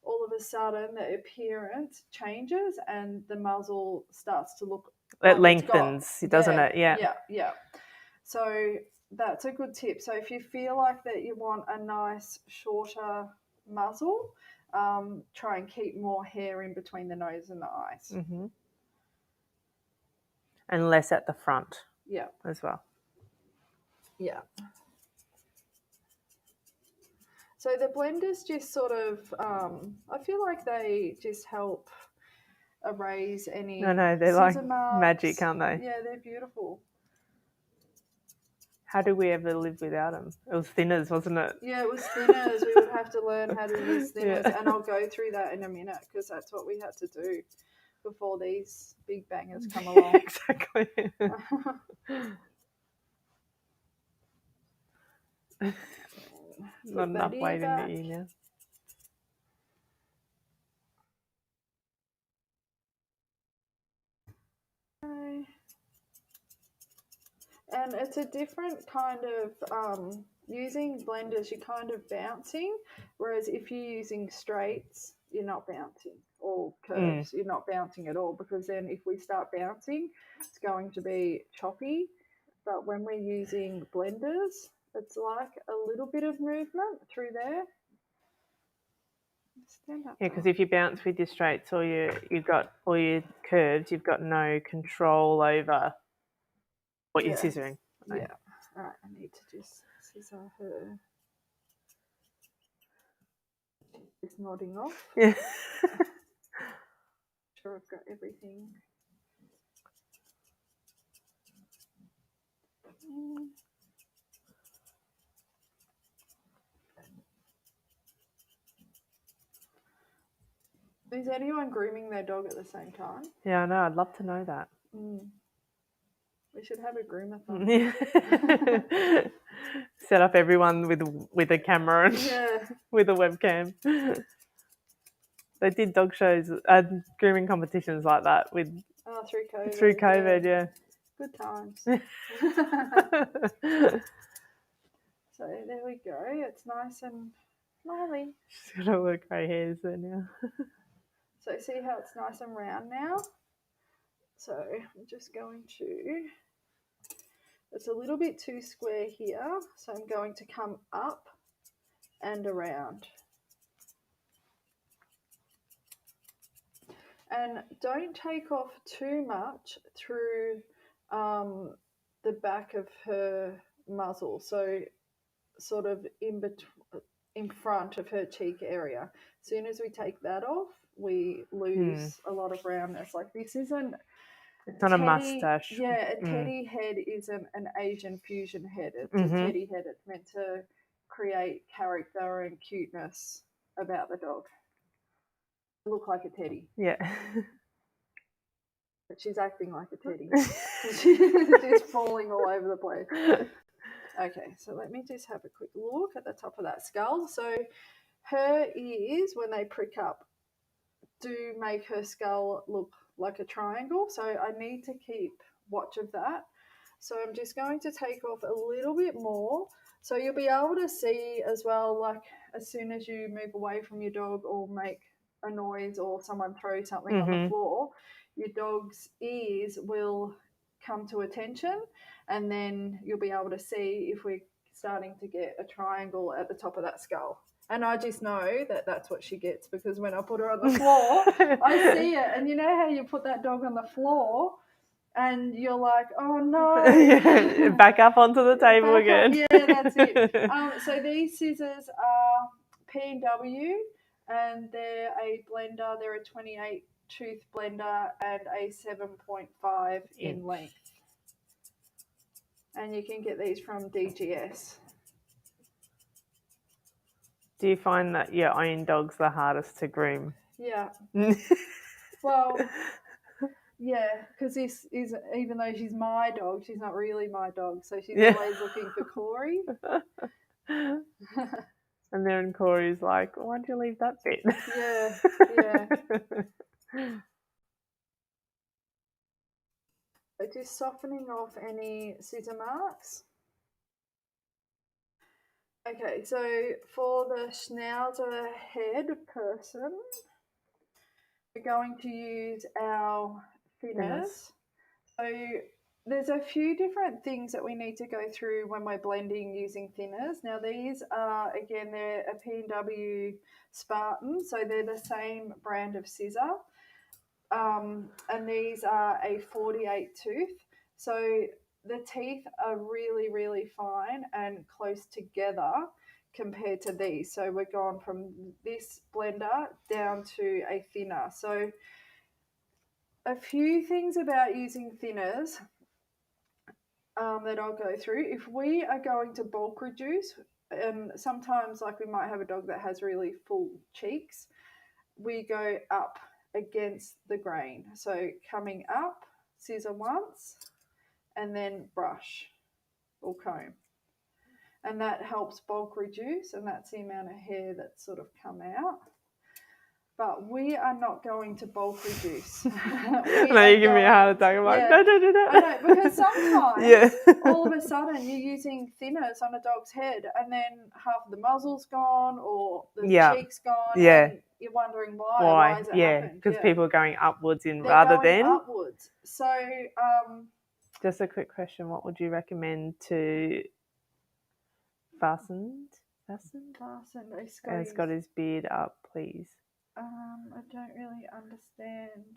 all of a sudden the appearance changes and the muzzle starts to look it lengthens, doesn't it? Yeah. So that's a good tip. So if you feel like that you want a nice shorter muzzle, try and keep more hair in between the nose and the eyes. And less at the front. Yeah. As well. Yeah. So the blenders just sort of, I feel like they just help erase any they're like magic, aren't they? Yeah, they're beautiful. How did we ever live without them? It was thinners, wasn't it? Yeah, it was thinners. We would have to learn how to use thinners, and I'll go through that in a minute because that's what we had to do before these big bangers come along. Exactly. Not enough weight in the ear now. And it's a different kind of, using blenders, you're kind of bouncing, whereas if you're using straights, you're not bouncing, or curves, you're not bouncing at all, because then if we start bouncing, it's going to be choppy. But when we're using blenders, it's like a little bit of movement through there. Yeah, because if you bounce with your straights or you've got all your curves, you've got no control over what you're scissoring. Yeah. All right, I need to just scissor her. It's nodding off. Yeah. Sure, I've got everything. Is anyone grooming their dog at the same time? Yeah, I know. I'd love to know that. We should have a groomathon. Set up everyone with a camera and with a webcam. They did dog shows, grooming competitions like that through COVID. Yeah. Good times. So there we go. It's nice and Miley. She's got all the grey hairs there now. So see how it's nice and round now? So I'm just going to, it's a little bit too square here, so I'm going to come up and around. And don't take off too much through the back of her muzzle, so sort of in front of her cheek area. As soon as we take that off, we lose a lot of roundness. Like this isn't... It's not a mustache. Yeah, a teddy head isn't an Asian fusion head. It's a teddy head. It's meant to create character and cuteness about the dog. Look like a teddy. Yeah. But she's acting like a teddy. She's just falling all over the place. Okay, so let me just have a quick look at the top of that skull. So her ears, when they prick up, do make her skull look like a triangle. So I need to keep watch of that. So I'm just going to take off a little bit more. So you'll be able to see as well, like as soon as you move away from your dog or make a noise or someone throw something on the floor, your dog's ears will come to attention, and then you'll be able to see if we're starting to get a triangle at the top of that skull. And I just know that that's what she gets, because when I put her on the floor, I see it. And you know how you put that dog on the floor and you're like, oh no. Yeah, back up onto the table again. Yeah, that's it. So these scissors are P&W, and they're a blender. They're a 28 tooth blender and a 7.5 in length. And you can get these from DGS. Do you find that your own dog's the hardest to groom? Yeah. Well, yeah, because this is, even though she's my dog, she's not really my dog. So she's always looking for Corey. And then Corey's like, why'd you leave that bit? Yeah, yeah. So just softening off any scissor marks. Okay, so for the schnauzer head person, we're going to use our thinners. So there's a few different things that we need to go through when we're blending using thinners. Now these are, again, they're a P&W Spartan, so they're the same brand of scissor. And these are a 48 tooth. So the teeth are really, really fine and close together compared to these. So we're going from this blender down to a thinner. So a few things about using thinners that I'll go through. If we are going to bulk reduce, and sometimes like we might have a dog that has really full cheeks, we go up against the grain. So coming up, scissor once, and then brush or comb. And that helps bulk reduce, and that's the amount of hair that's sort of come out. But we are not going to bulk reduce. No, you give me a heart attack. I'm like, no. I know, because sometimes all of a sudden you're using thinners on a dog's head, and then half of the muzzle's gone or the cheek's gone. Yeah. And you're wondering why. Why has it happened? Because people are going upwards They're rather going than upwards. So, just a quick question: what would you recommend to fasten? Has got his beard up, please. I don't really understand.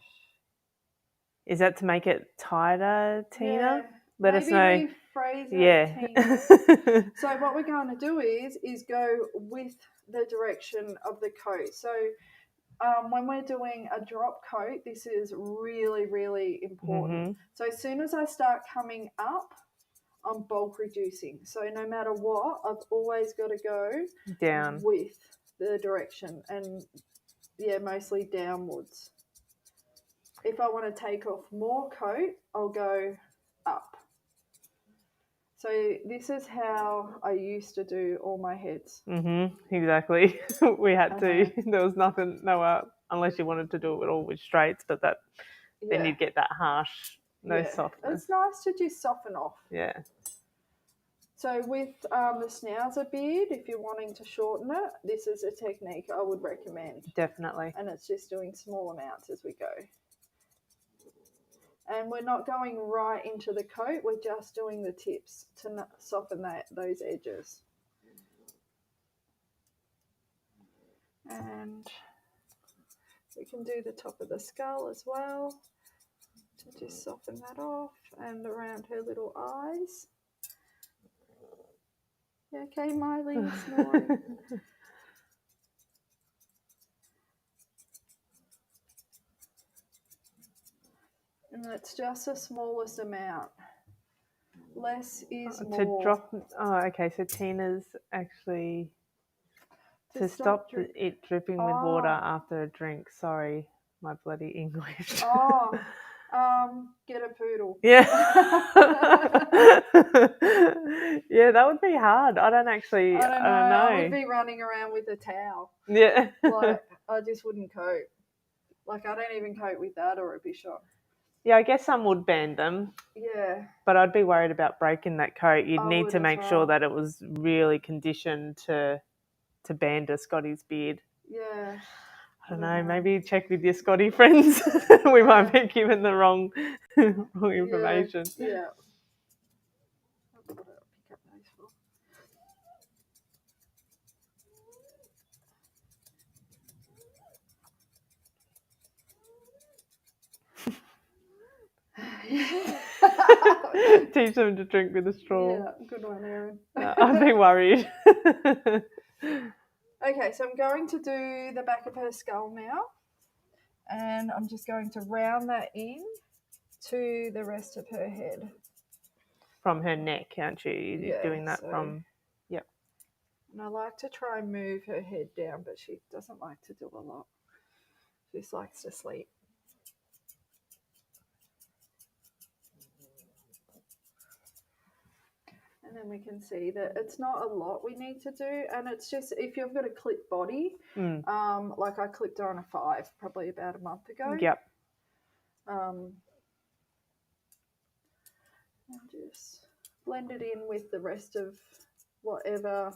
Is that to make it tighter, Tina? Yeah. Let us know. Rephrase it, Tina. So what we're going to do is go with the direction of the coat. So when we're doing a drop coat, this is really, really important. So as soon as I start coming up, I'm bulk reducing. So no matter what, I've always got to go down with the direction, and mostly downwards. If I want to take off more coat, I'll go up. So this is how I used to do all my heads. Exactly. We had to. There was nothing, unless you wanted to do it all with straights, but then you'd get that harsh, softness. It's nice to just soften off. Yeah. So with the schnauzer beard, if you're wanting to shorten it, this is a technique I would recommend. Definitely. And it's just doing small amounts as we go. And we're not going right into the coat, we're just doing the tips to soften those edges. And we can do the top of the skull as well to just soften that off, and around her little eyes. You okay, Miley? You're snoring. And it's just the smallest amount. Less is more. To drop. Oh, okay. So Tina's actually to stop it dripping with water after a drink. Sorry, my bloody English. Get a poodle. Yeah. Yeah, that would be hard. I don't know. I would be running around with a towel. Yeah. Like, I just wouldn't cope. Like, I don't even coat with that or a Bishop. Yeah, I guess some would band them. Yeah. But I'd be worried about breaking that coat. You'd I need would to as make well. sure that it was really conditioned to band a Scotty's beard. Yeah. I don't know, maybe check with your Scotty friends. We might be given the wrong information. Yeah. I've got to pick up those for. Teach them to drink with a straw. Yeah, good one, Erin. No, I'd be worried. Okay, so I'm going to do the back of her skull now. And I'm just going to round that in to the rest of her head. From her neck, aren't you? You're doing that from, yep. And I like to try and move her head down, but she doesn't like to do a lot. She just likes to sleep. And then we can see that it's not a lot we need to do. And it's just, if you've got a clip body, like I clipped her on a 5 probably about a month ago. Yep. And just blend it in with the rest of whatever.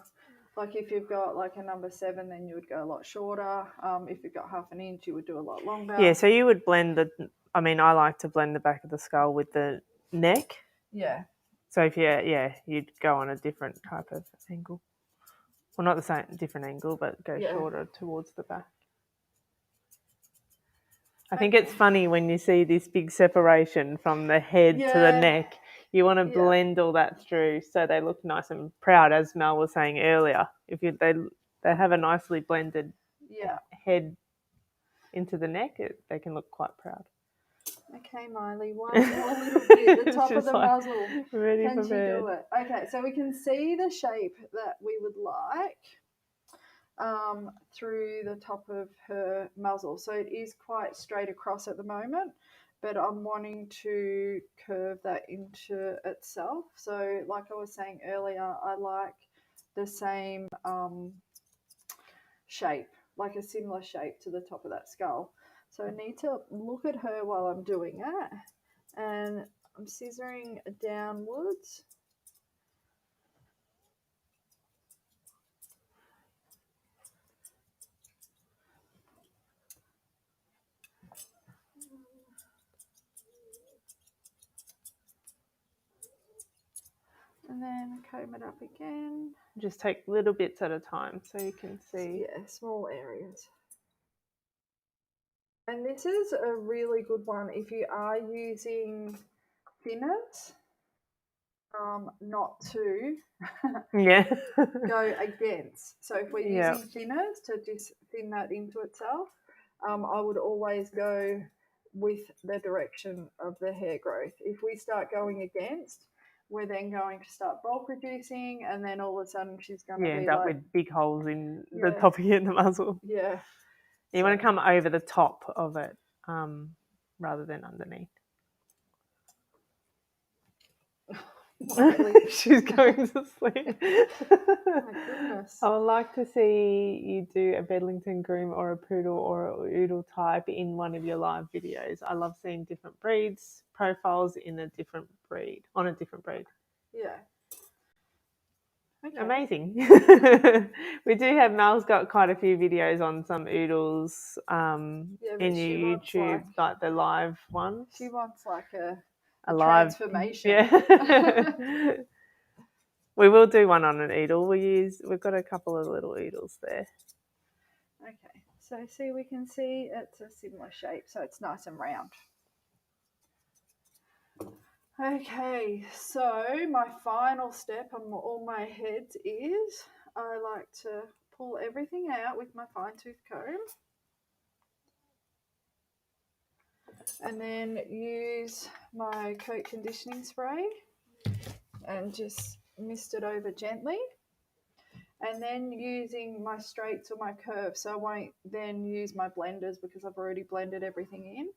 Like if you've got like a number 7, then you would go a lot shorter. If you've got half an inch, you would do a lot longer. Yeah, so you would blend I like to blend the back of the skull with the neck. Yeah. So if you'd go on a different type of angle. Well, not the same, different angle, but go shorter towards the back. I think it's funny when you see this big separation from the head to the neck. You want to blend all that through so they look nice and proud, as Mel was saying earlier. If they have a nicely blended head into the neck, they can look quite proud. Okay, Miley, one more little bit, the top of the muzzle. Ready can for she bed. do it? Okay, so we can see the shape that we would like through the top of her muzzle. So it is quite straight across at the moment, but I'm wanting to curve that into itself. So like I was saying earlier, I like the same shape, like a similar shape to the top of that skull. So I need to look at her while I'm doing it, and I'm scissoring downwards. And then comb it up again. Just take little bits at a time so you can see. Yeah, small areas. And this is a really good one if you are using thinners, not to go against. So if we're using thinners to just thin that into itself, I would always go with the direction of the hair growth. If we start going against, we're then going to start bulk reducing, and then all of a sudden she's going to end be up with big holes in the top of the muzzle. Yeah. You want to come over the top of it rather than underneath. She's going to sleep. Oh my goodness. I would like to see you do a Bedlington groom or a poodle or a oodle type in one of your live videos. I love seeing different breeds, profiles in a different breed, on a different breed. Yeah. Okay. Amazing. We do have, Mel's got quite a few videos on some oodles in your YouTube, like the live ones. She wants like a live transformation. Yeah. We will do one on an oodle. We've got a couple of little oodles there. Okay, so see, we can see it's a similar shape, so it's nice and round. Okay, so my final step on all my heads is I like to pull everything out with my fine tooth comb and then use my coat conditioning spray and just mist it over gently, and then using my straights or my curves. So I won't then use my blenders because I've already blended everything in,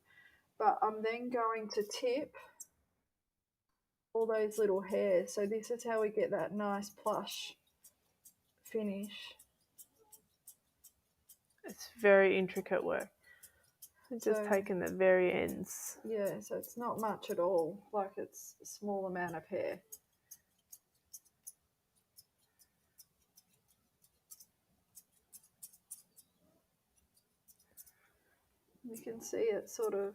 but I'm then going to tip all those little hairs. So this is how we get that nice plush finish. It's very intricate work. Just taking the very ends. Yeah, so it's not much at all. Like it's a small amount of hair. You can see it sort of...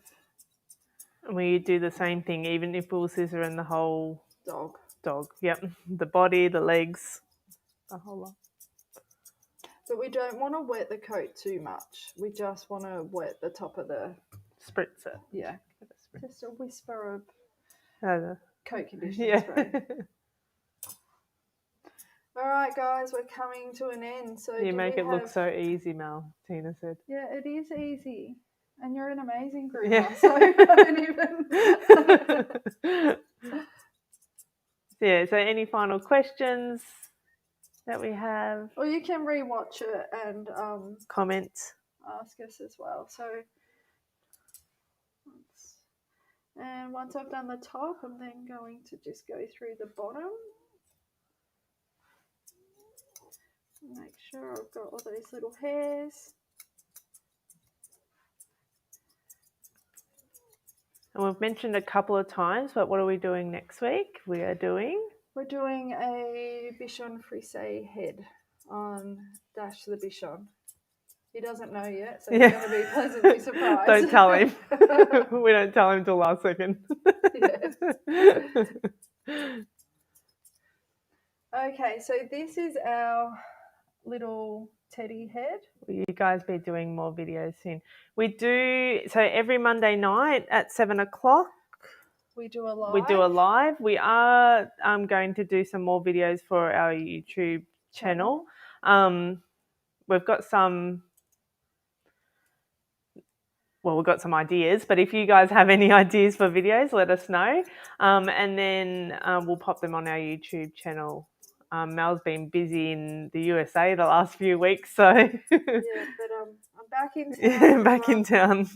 We do the same thing, even if we'll scissor in the whole dog. Yep, the body, the legs, the whole lot. But we don't want to wet the coat too much. We just want to wet the top of the... Spritzer. Yeah, just a whisper of coat conditioner yeah. spray. All right, guys, we're coming to an end. So you make it look so easy, Mel, Tina said. Yeah, it is easy. And you're an amazing groomer, yeah. so I don't even... Yeah, so any final questions that we have? Or you can rewatch it and comment. Ask us as well. So, and once I've done the top, I'm then going to just go through the bottom. Make sure I've got all those little hairs. And we've mentioned a couple of times, but what are we doing next week? We're doing a Bichon Frise head on Dash the Bichon. He doesn't know yet, so he's going to be pleasantly surprised. Don't tell him. We don't tell him till last second. Okay, so this is our little teddy head. Will you guys be doing more videos soon? We do, so every Monday night at 7 o'clock. We do a live. We are going to do some more videos for our YouTube channel. We've got some... Well, we've got some ideas, but if you guys have any ideas for videos, let us know. And then we'll pop them on our YouTube channel. Mel's been busy in the USA the last few weeks, so... yeah, but I'm back in town. Back in town.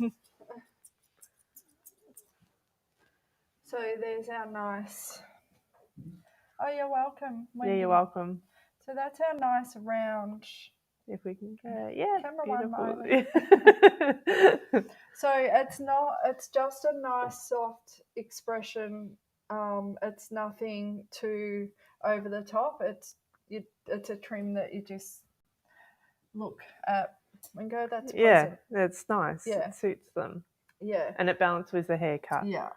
So there's our nice... Oh, you're welcome, Wendy. Yeah, you're welcome. So that's our nice round... If we can go, yeah, camera beautiful. One. So it's just a nice soft expression. It's nothing too over the top. It's a trim that you just look at and go, that's pleasant. Yeah, that's nice. Yeah. It suits them. Yeah. And it balances with the haircut. Yeah.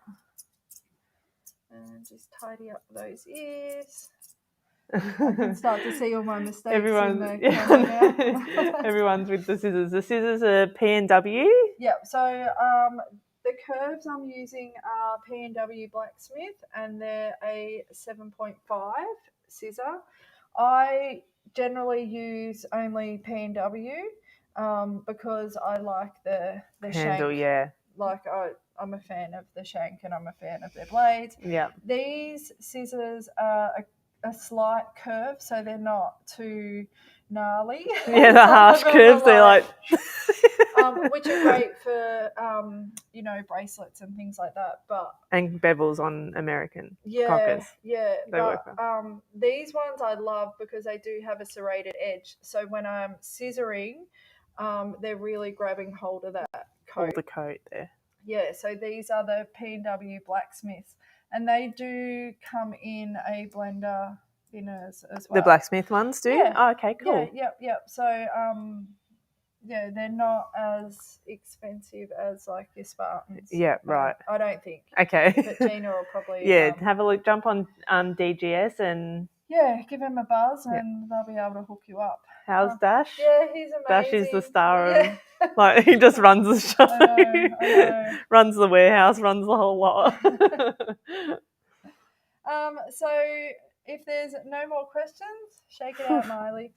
And just tidy up those ears. I can start to see all my mistakes. Everyone's with the scissors. The scissors are P&W. Yep. So the curves I'm using are P&W Blacksmith, and they're a 7.5 scissor. I generally use only P&W because I like the handle. shank. Yeah. Like I'm a fan of the shank and I'm a fan of their blades. Yeah. These scissors are a slight curve, so they're not too gnarly. Yeah, the harsh curves, they're like... which are great for, bracelets and things like that. And bevels on American cockers. Yeah, they work well. These ones I love because they do have a serrated edge. So when I'm scissoring, they're really grabbing hold of that coat. Hold the coat there. Yeah, so these are the P&W Blacksmiths. And they do come in a blender thinners as well. The Blacksmith ones do? Yeah. Oh, okay, cool. Yeah, yep. So, they're not as expensive as like your Spartans. Yeah, right. I don't think. Okay. But Gina will probably... Yeah, have a look. Jump on DGS and... Yeah, give him a buzz and they'll be able to hook you up. How's Dash? Yeah, he's amazing. Dash is the star of... Like, he just runs the show. I know. Runs the warehouse, runs the whole lot. So if there's no more questions, shake it out, Miley.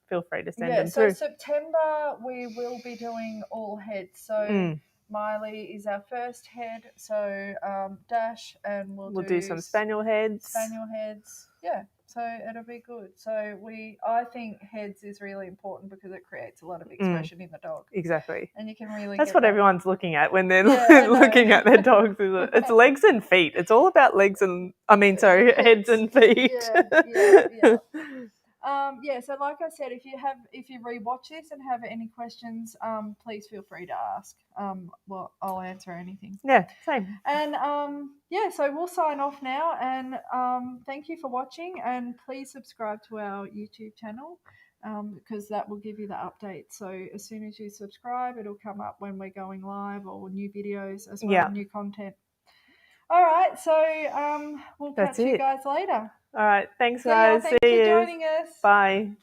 Feel free to send them through. So September we will be doing all heads. So Miley is our first head, so Dash, and we'll do some spaniel heads. Yeah, so it'll be good. So I think heads is really important because it creates a lot of expression in the dog. Exactly. And you can really That's what everyone's looking at when they're looking at their dogs. It's legs and feet. It's all about legs and heads and feet. So like I said, if you rewatch this and have any questions, please feel free to ask. Well, I'll answer anything. Yeah, same. And so we'll sign off now. And thank you for watching. And please subscribe to our YouTube channel because that will give you the update. So as soon as you subscribe, it'll come up when we're going live or new videos as well, new content. All right, so we'll catch you guys later. All right, thanks guys. Thanks for joining us. Bye.